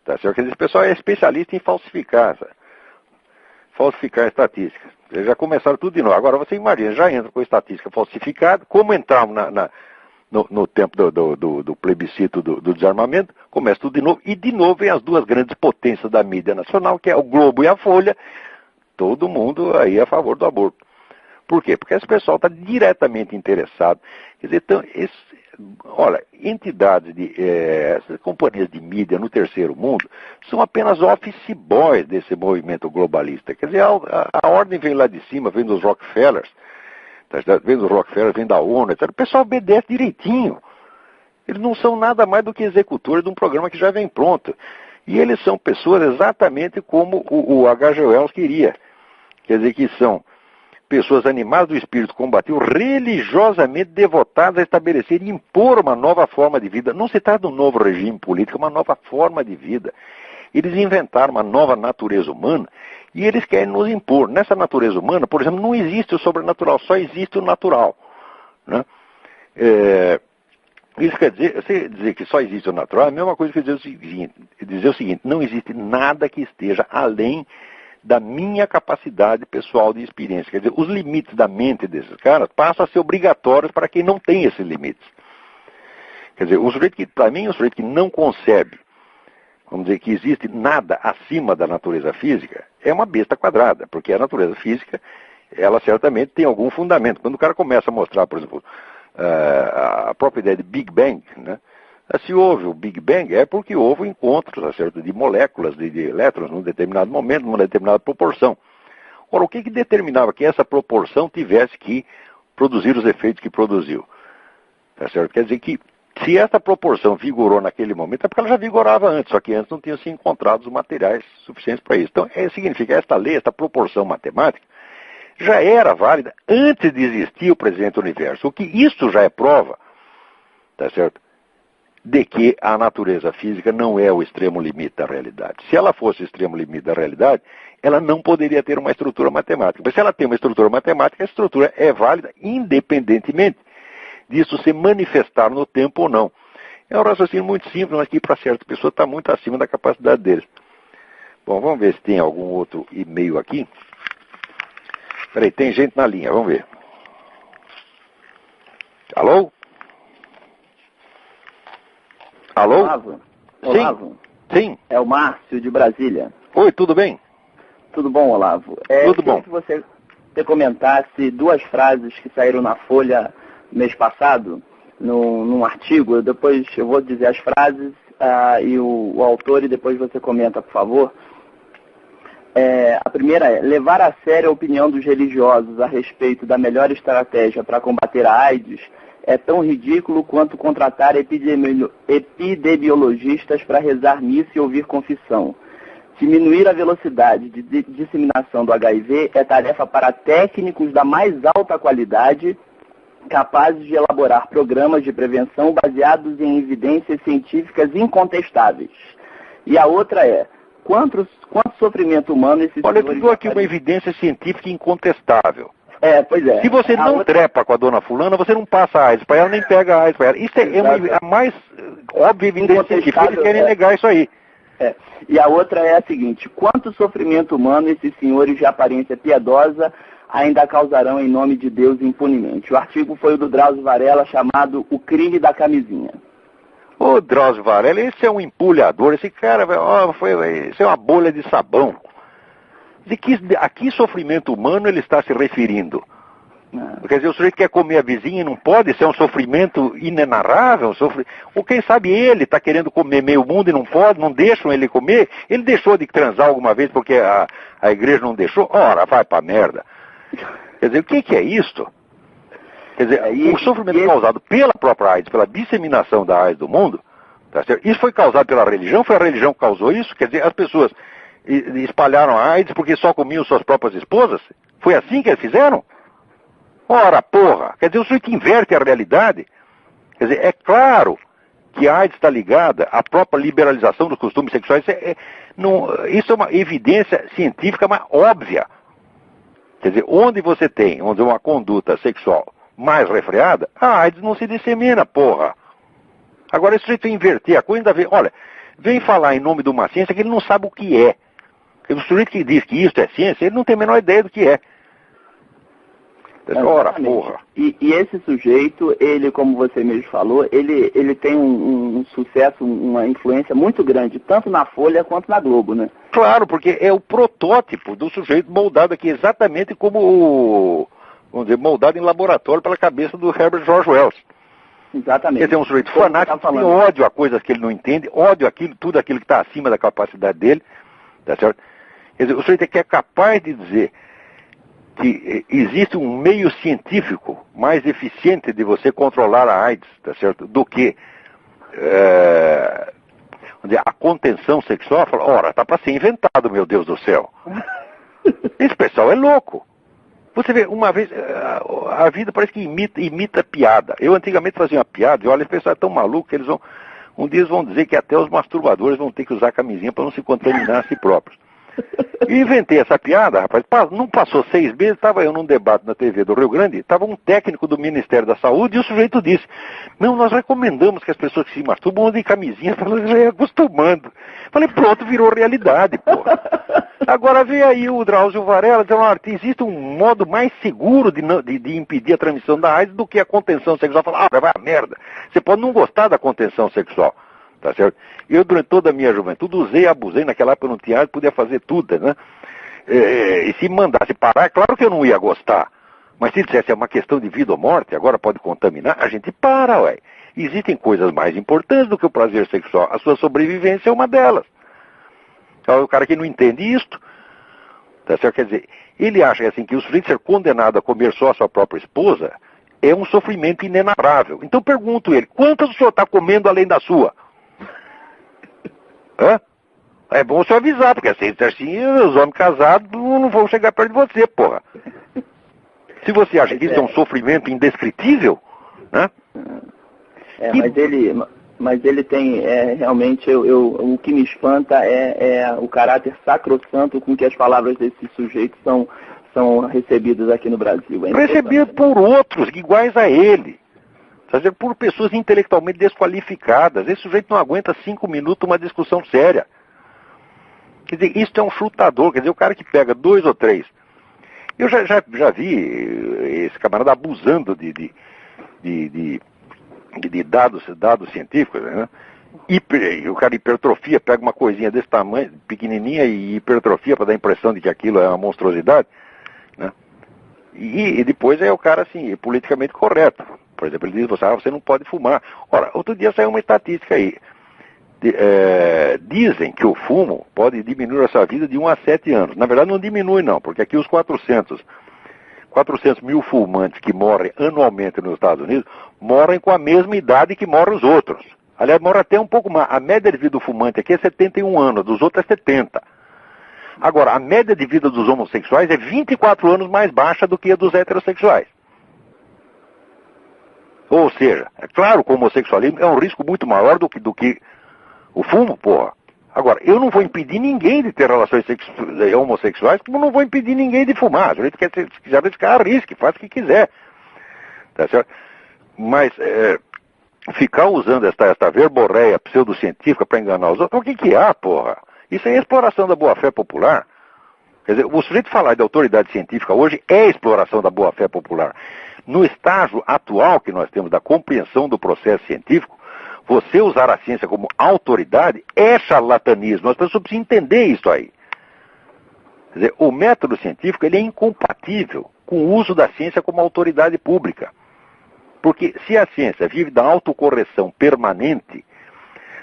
S2: Tá certo? Esse pessoal é especialista em falsificar estatísticas. Eles já começaram tudo de novo. Agora você imagina, já entra com estatística falsificada, como entramos no tempo do plebiscito do desarmamento, começa tudo de novo, e de novo vem as duas grandes potências da mídia nacional, que é o Globo e a Folha, todo mundo aí a favor do aborto. Por quê? Porque esse pessoal está diretamente interessado. Quer dizer, então, olha, entidades, essas companhias de mídia no terceiro mundo são apenas office boys desse movimento globalista. Quer dizer, a ordem vem lá de cima, vem dos Rockefellers, vem da ONU, etc. O pessoal obedece direitinho. Eles não são nada mais do que executores de um programa que já vem pronto. E eles são pessoas exatamente como o H.G. Wells queria. Quer dizer que são pessoas animadas do espírito combativo, religiosamente devotadas a estabelecer e impor uma nova forma de vida. Não se trata de um novo regime político, é uma nova forma de vida. Eles inventaram uma nova natureza humana e eles querem nos impor. Nessa natureza humana, por exemplo, não existe o sobrenatural, só existe o natural. Né? Isso quer dizer, você dizer que só existe o natural é a mesma coisa que dizer o seguinte, não existe nada que esteja além da minha capacidade pessoal de experiência. Quer dizer, os limites da mente desses caras passam a ser obrigatórios para quem não tem esses limites. Quer dizer, o sujeito que, para mim, o sujeito que não concebe, vamos dizer, que existe nada acima da natureza física, é uma besta quadrada, porque a natureza física, ela certamente tem algum fundamento. Quando o cara começa a mostrar, por exemplo, a própria ideia de Big Bang, né? Se houve o Big Bang, é porque houve encontros, certo, de moléculas, de elétrons, num determinado momento, numa determinada proporção. Ora, o que determinava que essa proporção tivesse que produzir os efeitos que produziu? Tá certo? Quer dizer que, se essa proporção vigorou naquele momento, é porque ela já vigorava antes, só que antes não tinham se encontrado os materiais suficientes para isso. Então, significa que esta lei, esta proporção matemática, já era válida antes de existir o presente universo. O que isso já é prova, tá certo? De que a natureza física não é o extremo limite da realidade. Se ela fosse o extremo limite da realidade, ela não poderia ter uma estrutura matemática. Mas se ela tem uma estrutura matemática, a estrutura é válida independentemente disso se manifestar no tempo ou não. É um raciocínio muito simples, mas que para certas pessoas está muito acima da capacidade deles. Bom, vamos ver se tem algum outro e-mail aqui. Peraí, tem gente na linha, vamos ver. Alô? Alô?
S3: Olavo.
S2: Sim.
S3: Olavo.
S2: Sim.
S3: É o Márcio de Brasília.
S2: Oi, tudo bem?
S3: Tudo bom, Olavo?
S2: Tudo bom.
S3: Que você comentasse duas frases que saíram na Folha mês passado, num artigo. Depois eu vou dizer as frases e o autor e depois você comenta, por favor. A primeira é: levar a sério a opinião dos religiosos a respeito da melhor estratégia para combater a AIDS é tão ridículo quanto contratar epidemiologistas para rezar missa e ouvir confissão. Diminuir a velocidade de disseminação do HIV é tarefa para técnicos da mais alta qualidade, capazes de elaborar programas de prevenção baseados em evidências científicas incontestáveis. E a outra é: quanto sofrimento humano esses
S2: Olha, eu dou aqui uma evidência científica incontestável.
S3: Pois é.
S2: Se você não trepa com a dona fulana, você não passa AIDS para ela, nem pega AIDS para ela. Isso é a mais óbvia evidência científica. Eles querem negar isso aí.
S3: E a outra é a seguinte: quanto sofrimento humano esses senhores de aparência piedosa ainda causarão em nome de Deus impunemente? O artigo foi o do Drauzio Varela, chamado O Crime da Camisinha.
S2: Ô, Drauzio Varela, esse é um empulhador. Esse cara, isso é uma bolha de sabão. A que sofrimento humano ele está se referindo? Quer dizer, o sujeito quer comer a vizinha e não pode, isso é um sofrimento inenarrável. Ou quem sabe ele está querendo comer meio mundo e não pode, não deixam ele comer. Ele deixou de transar alguma vez porque a igreja não deixou? Ora, vai pra merda. Quer dizer, o que é isso? Quer dizer, o sofrimento causado pela própria AIDS, pela disseminação da AIDS do mundo, tá certo? Isso foi causado pela religião? Foi a religião que causou isso? Quer dizer, as pessoas espalharam a AIDS porque só comiam suas próprias esposas? Foi assim que eles fizeram? Ora, porra! Quer dizer, o sujeito inverte a realidade. Quer dizer, é claro que a AIDS está ligada à própria liberalização dos costumes sexuais. Isso é uma evidência científica, mas óbvia. Quer dizer, onde você tem uma conduta sexual mais refreada, a AIDS não se dissemina, porra. Agora, esse sujeito inverter a coisa, ainda vem, olha, vem falar em nome de uma ciência que ele não sabe o que é. O sujeito que diz que isso é ciência, ele não tem a menor ideia do que é. Ora, porra.
S3: E esse sujeito, ele, como você mesmo falou, ele tem um sucesso, uma influência muito grande, tanto na Folha quanto na Globo, né?
S2: Claro, porque é o protótipo do sujeito moldado aqui, exatamente como vamos dizer, moldado em laboratório pela cabeça do Herbert George Wells.
S3: Exatamente.
S2: Quer dizer, um sujeito fanático que tem ódio a coisas que ele não entende, ódio àquilo, tudo aquilo que está acima da capacidade dele, tá certo? Quer dizer, o sujeito que é capaz de dizer que existe um meio científico mais eficiente de você controlar a AIDS, tá certo? Do que a contenção sexual, fala, ora, tá para ser inventado, meu Deus do céu. Esse pessoal é louco. Você vê, uma vez, a vida parece que imita piada. Eu antigamente fazia uma piada, e olha, esse pessoal é tão maluco que um dia eles vão dizer que até os masturbadores vão ter que usar camisinha para não se contaminar a si próprios. E inventei essa piada, rapaz. Não passou 6 meses, estava eu num debate na TV do Rio Grande, estava um técnico do Ministério da Saúde e o sujeito disse, não, nós recomendamos que as pessoas que se masturbam usem camisinha para elas já ir acostumando. Falei, pronto, virou realidade, porra. Agora vem aí o Drauzio Varela dizendo, existe um modo mais seguro de impedir a transmissão da AIDS do que a contenção sexual. Fala, vai a merda. Você pode não gostar da contenção sexual. Tá certo? Eu, durante toda a minha juventude, usei e abusei. Naquela época eu não tinha arte, podia fazer tudo, né? E se mandasse parar, é claro que eu não ia gostar. Mas se dissesse é uma questão de vida ou morte, agora pode contaminar, a gente para, ué. Existem coisas mais importantes do que o prazer sexual. A sua sobrevivência é uma delas. Então, o cara que não entende isto, tá certo? Quer dizer, ele acha assim, que o sujeito ser condenado a comer só a sua própria esposa é um sofrimento inenarrável. Então pergunto ele, quantas o senhor está comendo além da sua? Hã? É bom você avisar, porque assim os homens casados não vão chegar perto de você, porra. Se você acha que isso é um sofrimento indescritível, né?
S3: Mas ele tem, realmente, o que me espanta é o caráter sacrossanto com que as palavras desse sujeito são recebidas aqui no Brasil.
S2: Recebidas por outros, iguais a ele. Por pessoas intelectualmente desqualificadas. Esse sujeito não aguenta 5 minutos uma discussão séria. Quer dizer, isso é um chutador. Quer dizer, o cara que pega 2 ou 3. Eu já vi esse camarada abusando de dados científicos, né? O cara hipertrofia, pega uma coisinha desse tamanho, pequenininha, e hipertrofia para dar a impressão de que aquilo é uma monstruosidade, né? E depois é o cara, assim, politicamente correto. Por exemplo, ele diz, você não pode fumar. Ora, outro dia saiu uma estatística aí. Dizem que o fumo pode diminuir a sua vida de 1 a 7 anos. Na verdade não diminui não, porque aqui os 400 mil fumantes que morrem anualmente nos Estados Unidos, morrem com a mesma idade que morrem os outros. Aliás, morre até um pouco mais. A média de vida do fumante aqui é 71 anos, dos outros é 70. Agora, a média de vida dos homossexuais é 24 anos mais baixa do que a dos heterossexuais. Ou seja, é claro que o homossexualismo é um risco muito maior do que o fumo, porra. Agora, eu não vou impedir ninguém de ter relações homossexuais, como não vou impedir ninguém de fumar. Se quiser arriscar, arrisque, faz o que quiser. Tá certo? Mas ficar usando esta verborreia pseudocientífica para enganar os outros, o que há, porra? Isso é exploração da boa-fé popular. Quer dizer, o sujeito falar de autoridade científica hoje é exploração da boa-fé popular. No estágio atual que nós temos da compreensão do processo científico, você usar a ciência como autoridade é charlatanismo. As pessoas precisam entender isso aí. Quer dizer, o método científico ele é incompatível com o uso da ciência como autoridade pública. Porque se a ciência vive da autocorreção permanente,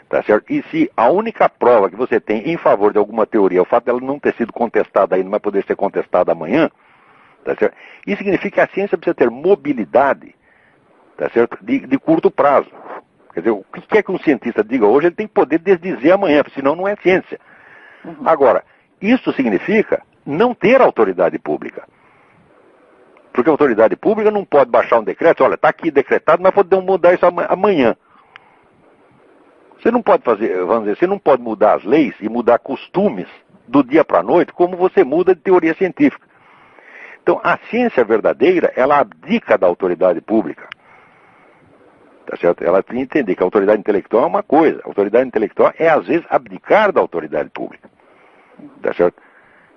S2: tá certo? E se a única prova que você tem em favor de alguma teoria é o fato dela não ter sido contestada ainda, mas poder ser contestada amanhã, tá certo? Isso significa que a ciência precisa ter mobilidade, tá certo? De curto prazo. Quer dizer, o que quer que um cientista diga hoje, ele tem que poder desdizer amanhã, porque senão não é ciência. Agora, isso significa não ter autoridade pública. Porque a autoridade pública não pode baixar um decreto, olha, está aqui decretado, mas podemos mudar isso amanhã. Você não pode fazer, vamos dizer, você não pode mudar as leis e mudar costumes do dia para a noite, como você muda de teoria científica. Então, a ciência verdadeira, ela abdica da autoridade pública. Tá certo? Ela tem que entender que a autoridade intelectual é uma coisa. A autoridade intelectual é, às vezes, abdicar da autoridade pública. Tá certo?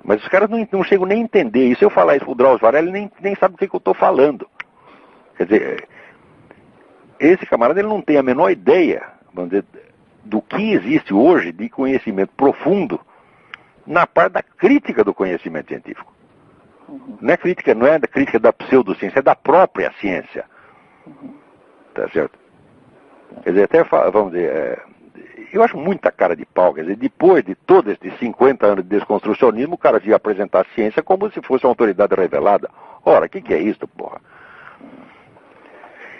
S2: Mas os caras não chegam nem a entender. E se eu falar isso pro Drauzio Varela, ele nem sabe do que eu estou falando. Quer dizer, esse camarada ele não tem a menor ideia, vamos dizer, do que existe hoje de conhecimento profundo na parte da crítica do conhecimento científico. Não é da crítica da pseudociência, é da própria ciência. Tá certo? Quer dizer, até, vamos dizer, eu acho muita cara de pau. Quer dizer, depois de todos esses 50 anos de desconstrucionismo, o cara ia apresentar a ciência como se fosse uma autoridade revelada. Ora, o que é isso, porra?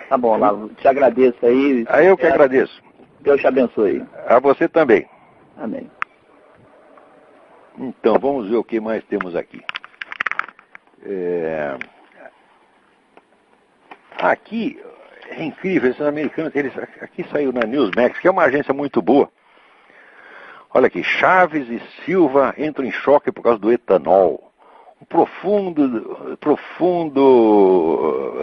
S3: Tá bom, Olavo, te agradeço aí.
S2: Eu que agradeço.
S3: Deus te abençoe.
S2: A você também.
S3: Amém.
S2: Então, vamos ver o que mais temos aqui. Aqui, é incrível, esses americanos, aqui saiu na Newsmax, que é uma agência muito boa. Olha aqui, Chaves e Silva entram em choque por causa do etanol. Profundo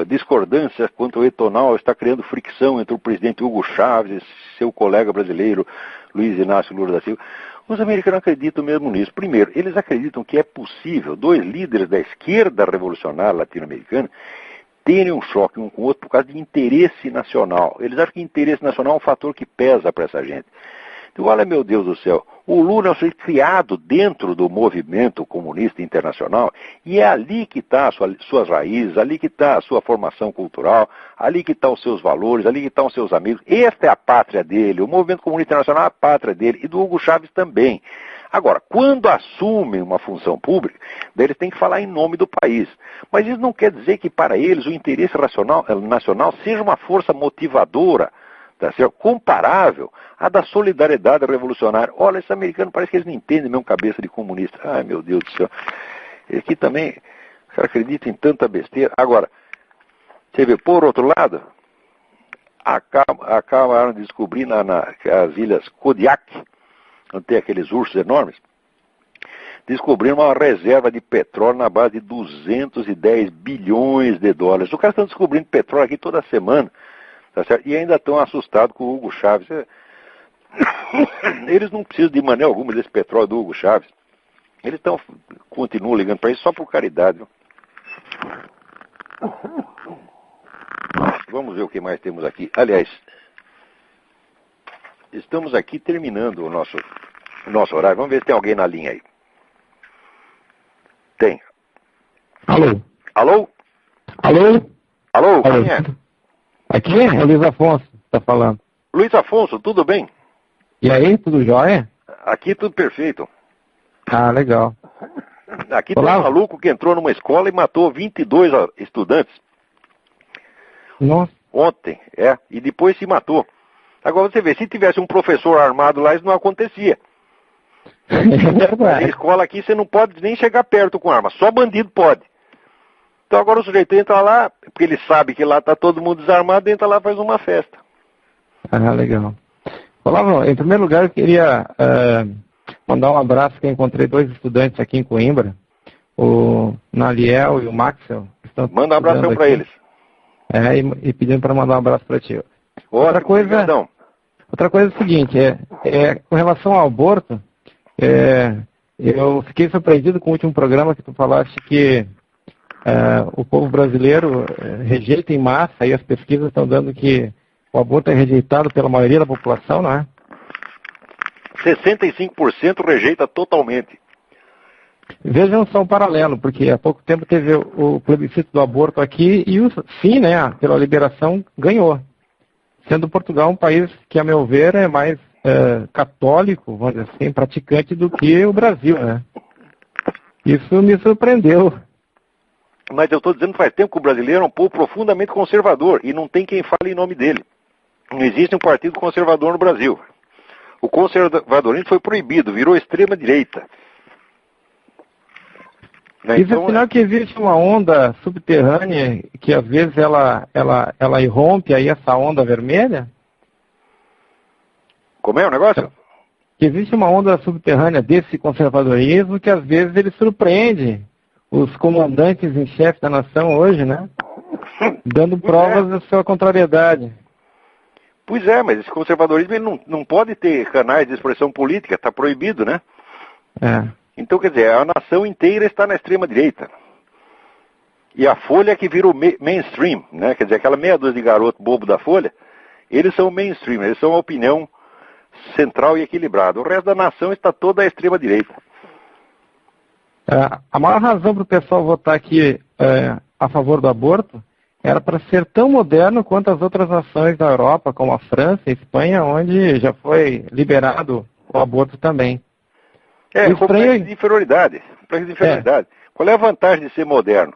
S2: discordância quanto ao etanol está criando fricção entre o presidente Hugo Chávez e seu colega brasileiro Luiz Inácio Lula da Silva. Os americanos acreditam mesmo nisso. Primeiro, eles acreditam que é possível dois líderes da esquerda revolucionária latino-americana terem um choque um com o outro por causa de interesse nacional. Eles acham que interesse nacional é um fator que pesa para essa gente. Então, olha, meu Deus do céu, o Lula foi criado dentro do movimento comunista internacional e é ali que está as suas raízes, ali que está a sua formação cultural, ali que estão os seus valores, ali que estão os seus amigos. Esta é a pátria dele, o movimento comunista internacional é a pátria dele e do Hugo Chávez também. Agora, quando assumem uma função pública, daí eles têm que falar em nome do país. Mas isso não quer dizer que para eles o interesse nacional seja uma força motivadora, tá certo? Comparável à da solidariedade revolucionária. Olha, esses americanos parece que eles não entendem mesmo cabeça de comunista. Ai, meu Deus do céu. Aqui também, o cara acredita em tanta besteira. Agora, você vê, por outro lado, acabaram de descobrir nas ilhas Kodiak, onde tem aqueles ursos enormes, descobriram uma reserva de petróleo na base de 210 bilhões de dólares. Os caras estão descobrindo petróleo aqui toda semana. Tá certo? E ainda estão assustados com o Hugo Chávez. Eles não precisam de maneira alguma desse petróleo do Hugo Chávez. Eles continuam ligando para isso só por caridade. Viu? Vamos ver o que mais temos aqui. Aliás, estamos aqui terminando o nosso horário. Vamos ver se tem alguém na linha aí. Tem.
S4: Alô?
S2: Alô?
S4: Alô?
S2: Alô? Quem é?
S4: Aqui é o Luiz Afonso que está falando.
S2: Luiz Afonso, tudo bem?
S4: E aí, tudo jóia?
S2: Aqui tudo perfeito.
S4: Ah, legal.
S2: Aqui tem um maluco que entrou numa escola e matou 22 estudantes.
S4: Nossa.
S2: Ontem, e depois se matou. Agora você vê, se tivesse um professor armado lá, isso não acontecia.
S4: É verdade.
S2: Na escola aqui você não pode nem chegar perto com arma, só bandido pode. Então agora o sujeito entra lá, porque ele sabe que lá está todo mundo desarmado, entra lá e faz uma festa.
S4: Ah, legal. Olá, em primeiro lugar eu queria mandar um abraço, que eu encontrei dois estudantes aqui em Coimbra, o Naliel e o Maxwell.
S2: Manda um abração para eles.
S4: E pedindo para mandar um abraço para ti.
S2: Outra coisa
S4: é o seguinte, com relação ao aborto, eu fiquei surpreendido com o último programa que tu falaste que o povo brasileiro rejeita em massa, e as pesquisas estão dando que o aborto é rejeitado pela maioria da população, não é?
S2: 65% rejeita totalmente.
S4: Vejam só um paralelo, porque há pouco tempo teve o plebiscito do aborto aqui e o sim, né, pela liberação, ganhou. Sendo Portugal um país que, a meu ver, é mais católico, vamos dizer assim, praticante do que o Brasil, né? Isso me surpreendeu.
S2: Mas eu estou dizendo que faz tempo que o brasileiro é um povo profundamente conservador e não tem quem fale em nome dele. Não existe um partido conservador no Brasil. O conservadorismo foi proibido, virou extrema-direita. Né?
S4: Isso é sinal que existe uma onda subterrânea que às vezes ela irrompe aí essa onda vermelha?
S2: Como é o negócio?
S4: Que existe uma onda subterrânea desse conservadorismo que às vezes ele surpreende os comandantes em chefe da nação hoje, né? Dando provas da sua contrariedade.
S2: Pois é, mas esse conservadorismo ele não pode ter canais de expressão política, está proibido, né? Então, quer dizer, a nação inteira está na extrema-direita. E a Folha que vira o mainstream, né? Quer dizer, aquela meia dúzia de garoto bobo da Folha, eles são o mainstream, eles são a opinião central e equilibrada. O resto da nação está toda à extrema-direita.
S4: A maior razão para o pessoal votar aqui a favor do aborto era para ser tão moderno quanto as outras nações da Europa, como a França e a Espanha, onde já foi liberado o aborto também.
S2: Complexo de inferioridade. Qual é a vantagem de ser moderno?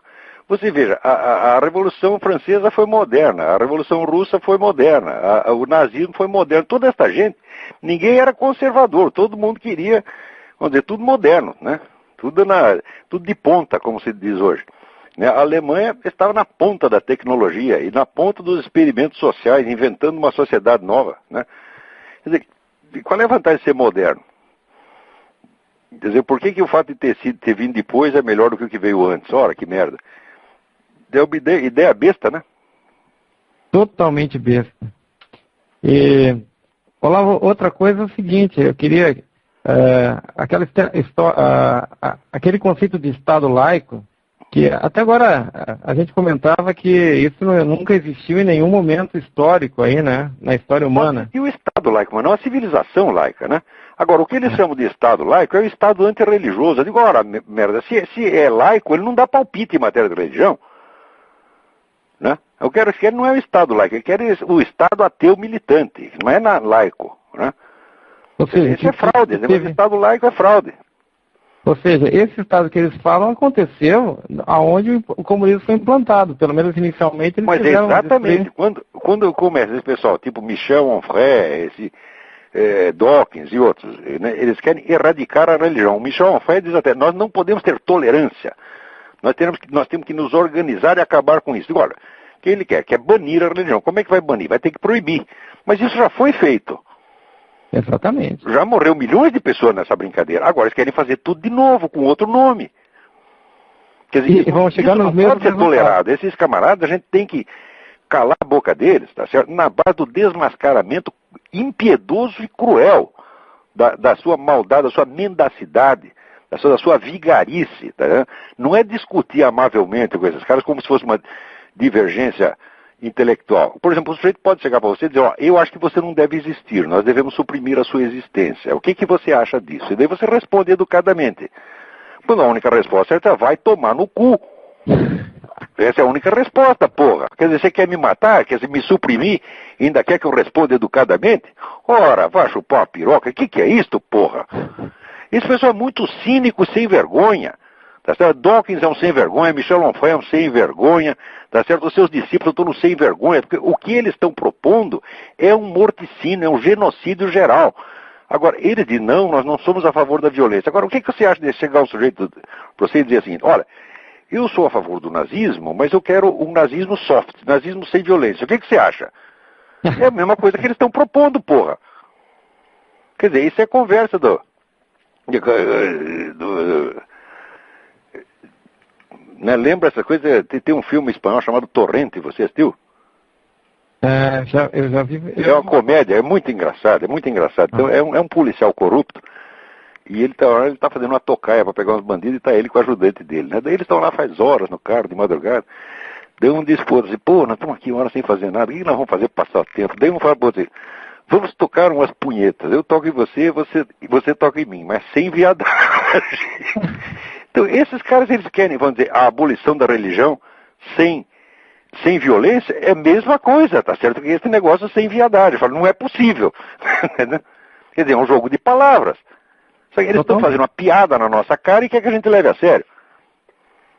S2: Você veja, a Revolução Francesa foi moderna, a Revolução Russa foi moderna, o nazismo foi moderno. Toda essa gente, ninguém era conservador, todo mundo queria, vamos dizer, tudo moderno, né? Tudo de ponta, como se diz hoje. A Alemanha estava na ponta da tecnologia e na ponta dos experimentos sociais, inventando uma sociedade nova, né? Quer dizer, qual é a vantagem de ser moderno? Quer dizer, por que o fato de ter vindo depois é melhor do que o que veio antes? Ora, que merda. Deu uma ideia besta, né?
S4: Totalmente besta. E, Olavo, outra coisa é o seguinte, eu queria... aquele conceito de Estado laico, que até agora a gente comentava que isso nunca existiu em nenhum momento histórico aí, né? Na história humana.
S2: E o Estado laico, mas não a civilização laica, né? Agora, o que eles chamam de Estado laico é o Estado antirreligioso. Eu digo, ora, merda, se é laico, ele não dá palpite em matéria de religião. Né? Eu quero que ele não é o Estado laico, ele quer o Estado ateu militante, não é laico. Né?
S4: Ou seja,
S2: isso é fraude, o Estado laico é fraude.
S4: Ou seja, esse Estado que eles falam aconteceu aonde o comunismo foi implantado, pelo menos inicialmente eles
S2: Mas exatamente, quando começa esse pessoal, tipo Michel Onfray, Dawkins e outros, né, eles querem erradicar a religião. O Michel Onfray diz até, nós não podemos ter tolerância. Nós temos que nos organizar e acabar com isso. Agora, o que ele quer? Quer banir a religião. Como é que vai banir? Vai ter que proibir. Mas isso já foi feito.
S4: Exatamente.
S2: Já morreu milhões de pessoas nessa brincadeira. Agora eles querem fazer tudo de novo, com outro nome. Quer dizer,
S4: vão chegar nos mesmos
S2: pode ser tolerado. Esses camaradas, a gente tem que calar a boca deles, tá certo? Na base do desmascaramento impiedoso e cruel da sua maldade, da sua mendacidade, da sua vigarice, tá? Não é discutir amavelmente com esses caras como se fosse uma divergência intelectual. Por exemplo, o sujeito pode chegar para você e dizer, ó, eu acho que você não deve existir, nós devemos suprimir a sua existência. O que você acha disso? E daí você responde educadamente. Quando a única resposta certa é, vai tomar no cu. Essa é a única resposta, porra. Quer dizer, você quer me matar, quer me suprimir, e ainda quer que eu responda educadamente? Ora, vai chupar uma piroca, o que é isto, porra? Esse pessoal é muito cínico, sem vergonha. Tá certo? Dawkins é um sem vergonha, Michel Onfray é um sem vergonha, tá certo? Os seus discípulos estão no sem vergonha, porque o que eles estão propondo é um morticínio, é um genocídio geral. Agora, eles dizem, não, nós não somos a favor da violência. Agora, o que você acha de chegar um sujeito para você dizer assim, olha, eu sou a favor do nazismo, mas eu quero um nazismo soft, nazismo sem violência. O que você acha? É a mesma coisa que eles estão propondo, porra. Quer dizer, isso é conversa né, lembra essa coisa? Tem um filme espanhol chamado Torrente, você assistiu?
S4: Eu já vi.
S2: É uma comédia, é muito engraçado, é muito engraçado. Então, é um policial corrupto e ele tá fazendo uma tocaia para pegar uns bandidos e tá ele com o ajudante dele, né? Daí eles estão lá faz horas no carro, de madrugada. Daí um diz pro outro assim, pô, nós estamos aqui uma hora sem fazer nada, o que nós vamos fazer para passar o tempo? Daí um fala pro outro assim, vamos tocar umas punhetas, eu toco em você, você toca em mim, mas sem viadagem. Então, esses caras, eles querem, vamos dizer, a abolição da religião sem violência é a mesma coisa, tá certo? Que esse negócio sem viadagem. Falo, não é possível. Quer dizer, é um jogo de palavras. Só que eles estão fazendo uma piada na nossa cara e quer que a gente leve a sério.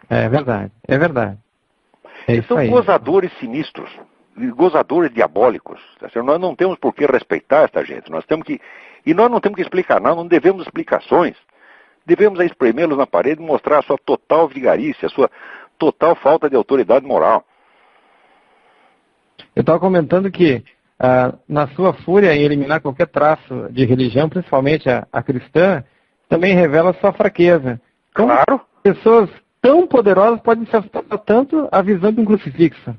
S4: É verdade, é verdade.
S2: Eles são gozadores sinistros, gozadores diabólicos. Tá certo? Nós não temos por que respeitar essa gente. E nós não temos que explicar nada, não devemos explicações. Devemos espremê-los na parede e mostrar a sua total vigarice, a sua total falta de autoridade moral.
S4: Eu estava comentando que, na sua fúria em eliminar qualquer traço de religião, principalmente a cristã, também revela sua fraqueza. Como
S2: claro.
S4: Pessoas tão poderosas podem se afastar tanto a visão de um crucifixo,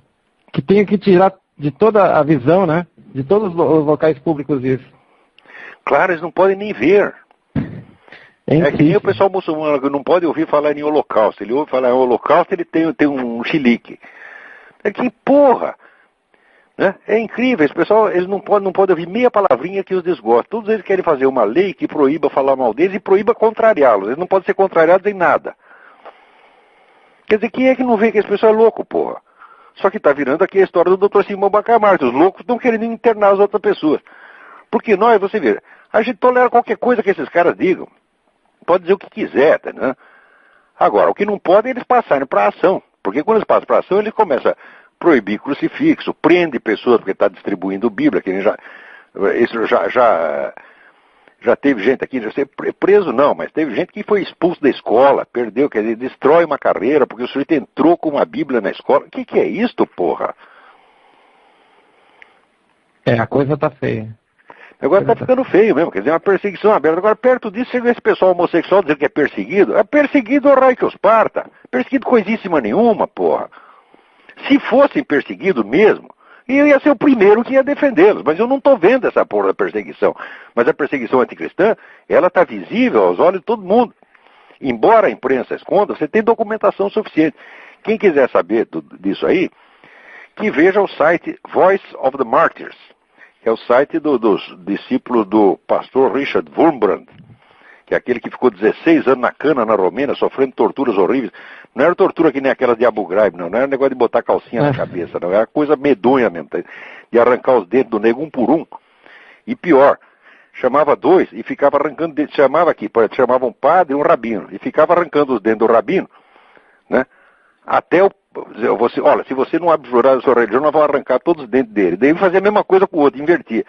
S4: que tem que tirar de toda a visão, né, de todos os locais públicos isso.
S2: Claro, eles não podem nem ver. É que nem o pessoal muçulmano que não pode ouvir falar em holocausto. Ele ouve falar em holocausto, ele tem um chilique. É que porra! Né? É incrível, esse pessoal eles não podem ouvir meia palavrinha que os desgosta. Todos eles querem fazer uma lei que proíba falar mal deles e proíba contrariá-los. Eles não podem ser contrariados em nada. Quer dizer, quem é que não vê que esse pessoal é louco, porra? Só que está virando aqui a história do Dr. Simão Bacamarte. Os loucos estão querendo internar as outras pessoas. Porque nós, você vê, a gente tolera qualquer coisa que esses caras digam. Pode dizer o que quiser, tá, né? Agora, o que não pode é eles passarem para a ação. Porque quando eles passam para ação, eles começam a proibir crucifixo, prende pessoas porque está distribuindo Bíblia, que nem já teve gente aqui, já ser preso não, mas teve gente que foi expulso da escola, perdeu, quer dizer, destrói uma carreira porque o sujeito entrou com uma Bíblia na escola. O que é isto, porra?
S4: A coisa tá feia.
S2: Agora tá ficando feio mesmo, quer dizer, uma perseguição aberta. Agora, perto disso, chega esse pessoal homossexual dizer que é perseguido. É perseguido o raio que os parta. Perseguido coisíssima nenhuma, porra. Se fossem perseguidos mesmo, eu ia ser o primeiro que ia defendê-los. Mas eu não estou vendo essa porra da perseguição. Mas a perseguição anticristã, ela está visível aos olhos de todo mundo. Embora a imprensa esconda, você tem documentação suficiente. Quem quiser saber disso aí, que veja o site Voice of the Martyrs, que é o site dos discípulos do pastor Richard Wurmbrand, que é aquele que ficou 16 anos na cana na Romênia, sofrendo torturas horríveis. Não era tortura que nem aquela de Abu Ghraib, não era negócio de botar calcinha na cabeça, não. Era coisa medonha mesmo, de arrancar os dentes do nego um por um. E pior, chamava dois e ficava arrancando dentes, chamava um padre e um rabino, e ficava arrancando os dentes do rabino, né? Até olha, se você não abjurar a sua religião, nós vamos arrancar todos os dentes dele. Daí fazia a mesma coisa com o outro, invertia.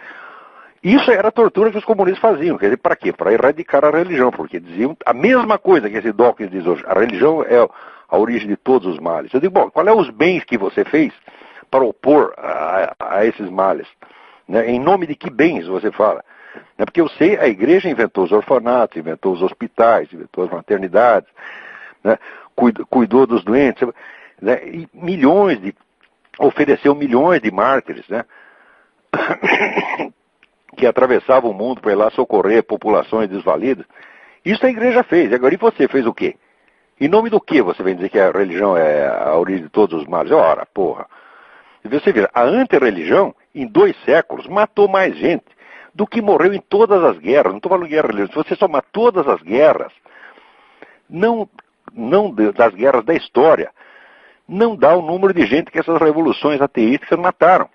S2: Isso era a tortura que os comunistas faziam. Quer dizer, para quê? Para erradicar a religião, porque diziam a mesma coisa que esse Dawkins diz hoje. A religião é a origem de todos os males. Eu digo, bom, qual é os bens que você fez para opor a esses males? Né? Em nome de que bens você fala? Né? Porque eu sei, a igreja inventou os orfanatos, inventou os hospitais, inventou as maternidades, né? Cuidou dos doentes, né? E ofereceu milhões de mártires, né? Que atravessavam o mundo para ir lá socorrer populações desvalidas. Isso a igreja fez. Agora, e você fez o quê? Em nome do que você vem dizer que a religião é a origem de todos os males? Ora, porra. E você vê, a antirreligião, em 2 séculos, matou mais gente do que morreu em todas as guerras. Não estou falando de guerra religiosa. Se você somar todas as guerras, não das guerras da história, não dá o número de gente que essas revoluções ateísticas mataram.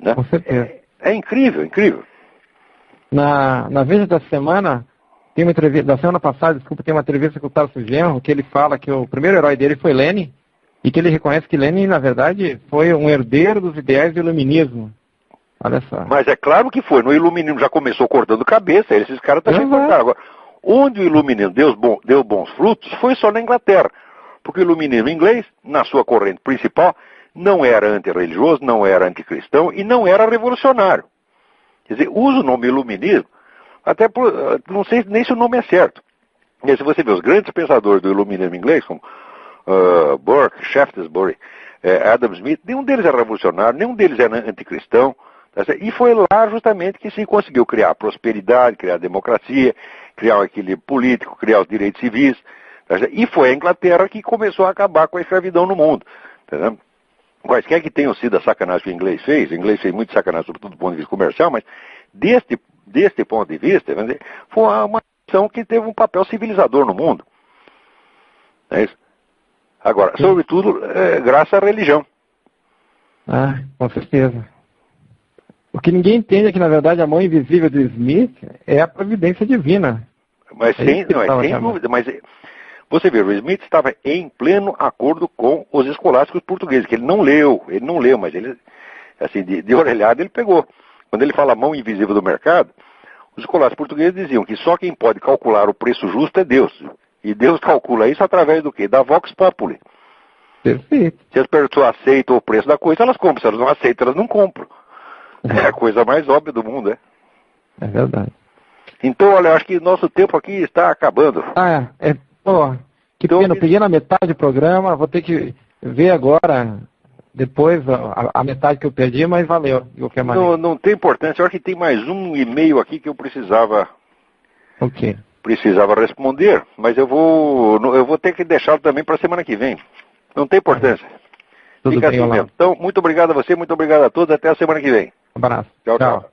S2: Né?
S4: Com certeza.
S2: É incrível, incrível.
S4: Na Veja da Semana, tem uma entrevista, da semana passada, desculpa, tem uma entrevista com o Tarso Genro, que ele fala que o primeiro herói dele foi Lenin, e que ele reconhece que Lenin, na verdade, foi um herdeiro dos ideais do iluminismo. Olha só.
S2: Mas é claro que foi. No iluminismo já começou cortando cabeça, esses caras estão chegando agora. Onde o iluminismo deu bons frutos foi só na Inglaterra. Porque o iluminismo inglês, na sua corrente principal, não era antirreligioso, não era anticristão e não era revolucionário. Quer dizer, usa o nome iluminismo, até não sei nem se o nome é certo. E se você vê os grandes pensadores do iluminismo inglês, como Burke, Shaftesbury, Adam Smith, nenhum deles era revolucionário, nenhum deles era anticristão. E foi lá justamente que se conseguiu criar prosperidade, criar democracia, criar um equilíbrio político, criar os direitos civis. E foi a Inglaterra que começou a acabar com a escravidão no mundo. Entendeu? Quaisquer que tenham sido a sacanagem que o inglês fez muito sacanagem, sobretudo do ponto de vista comercial, mas deste ponto de vista, foi uma nação que teve um papel civilizador no mundo. É isso? Agora, sobretudo, graças à religião.
S4: Ah, com certeza. O que ninguém entende é que, na verdade, a mão invisível do Smith é a providência divina.
S2: Mas sem dúvida, mas você vê, o Smith estava em pleno acordo com os escolásticos portugueses, que ele não leu, mas ele, assim, de orelhada ele pegou. Quando ele fala mão invisível do mercado, os escolásticos portugueses diziam que só quem pode calcular o preço justo é Deus. E Deus calcula isso através do quê? Da Vox Populi.
S4: Perfeito.
S2: Se as pessoas aceitam o preço da coisa, elas compram. Se elas não aceitam, elas não compram. É a coisa mais óbvia do mundo, é?
S4: É verdade.
S2: Então, olha, eu acho que nosso tempo aqui está acabando.
S4: Pô, que então, pena, eu peguei na metade do programa, vou ter que ver agora, depois, a metade que eu perdi, mas valeu, de qualquer maneira.
S2: Não tem importância, eu acho que tem mais um e-mail aqui que eu precisava responder, mas eu vou ter que deixá-lo também para a semana que vem. Não tem importância.
S4: Tudo
S2: Fica
S4: bem,
S2: assim mesmo. Então, muito obrigado a você, muito obrigado a todos, até a semana que vem.
S4: Um abraço.
S2: Tchau.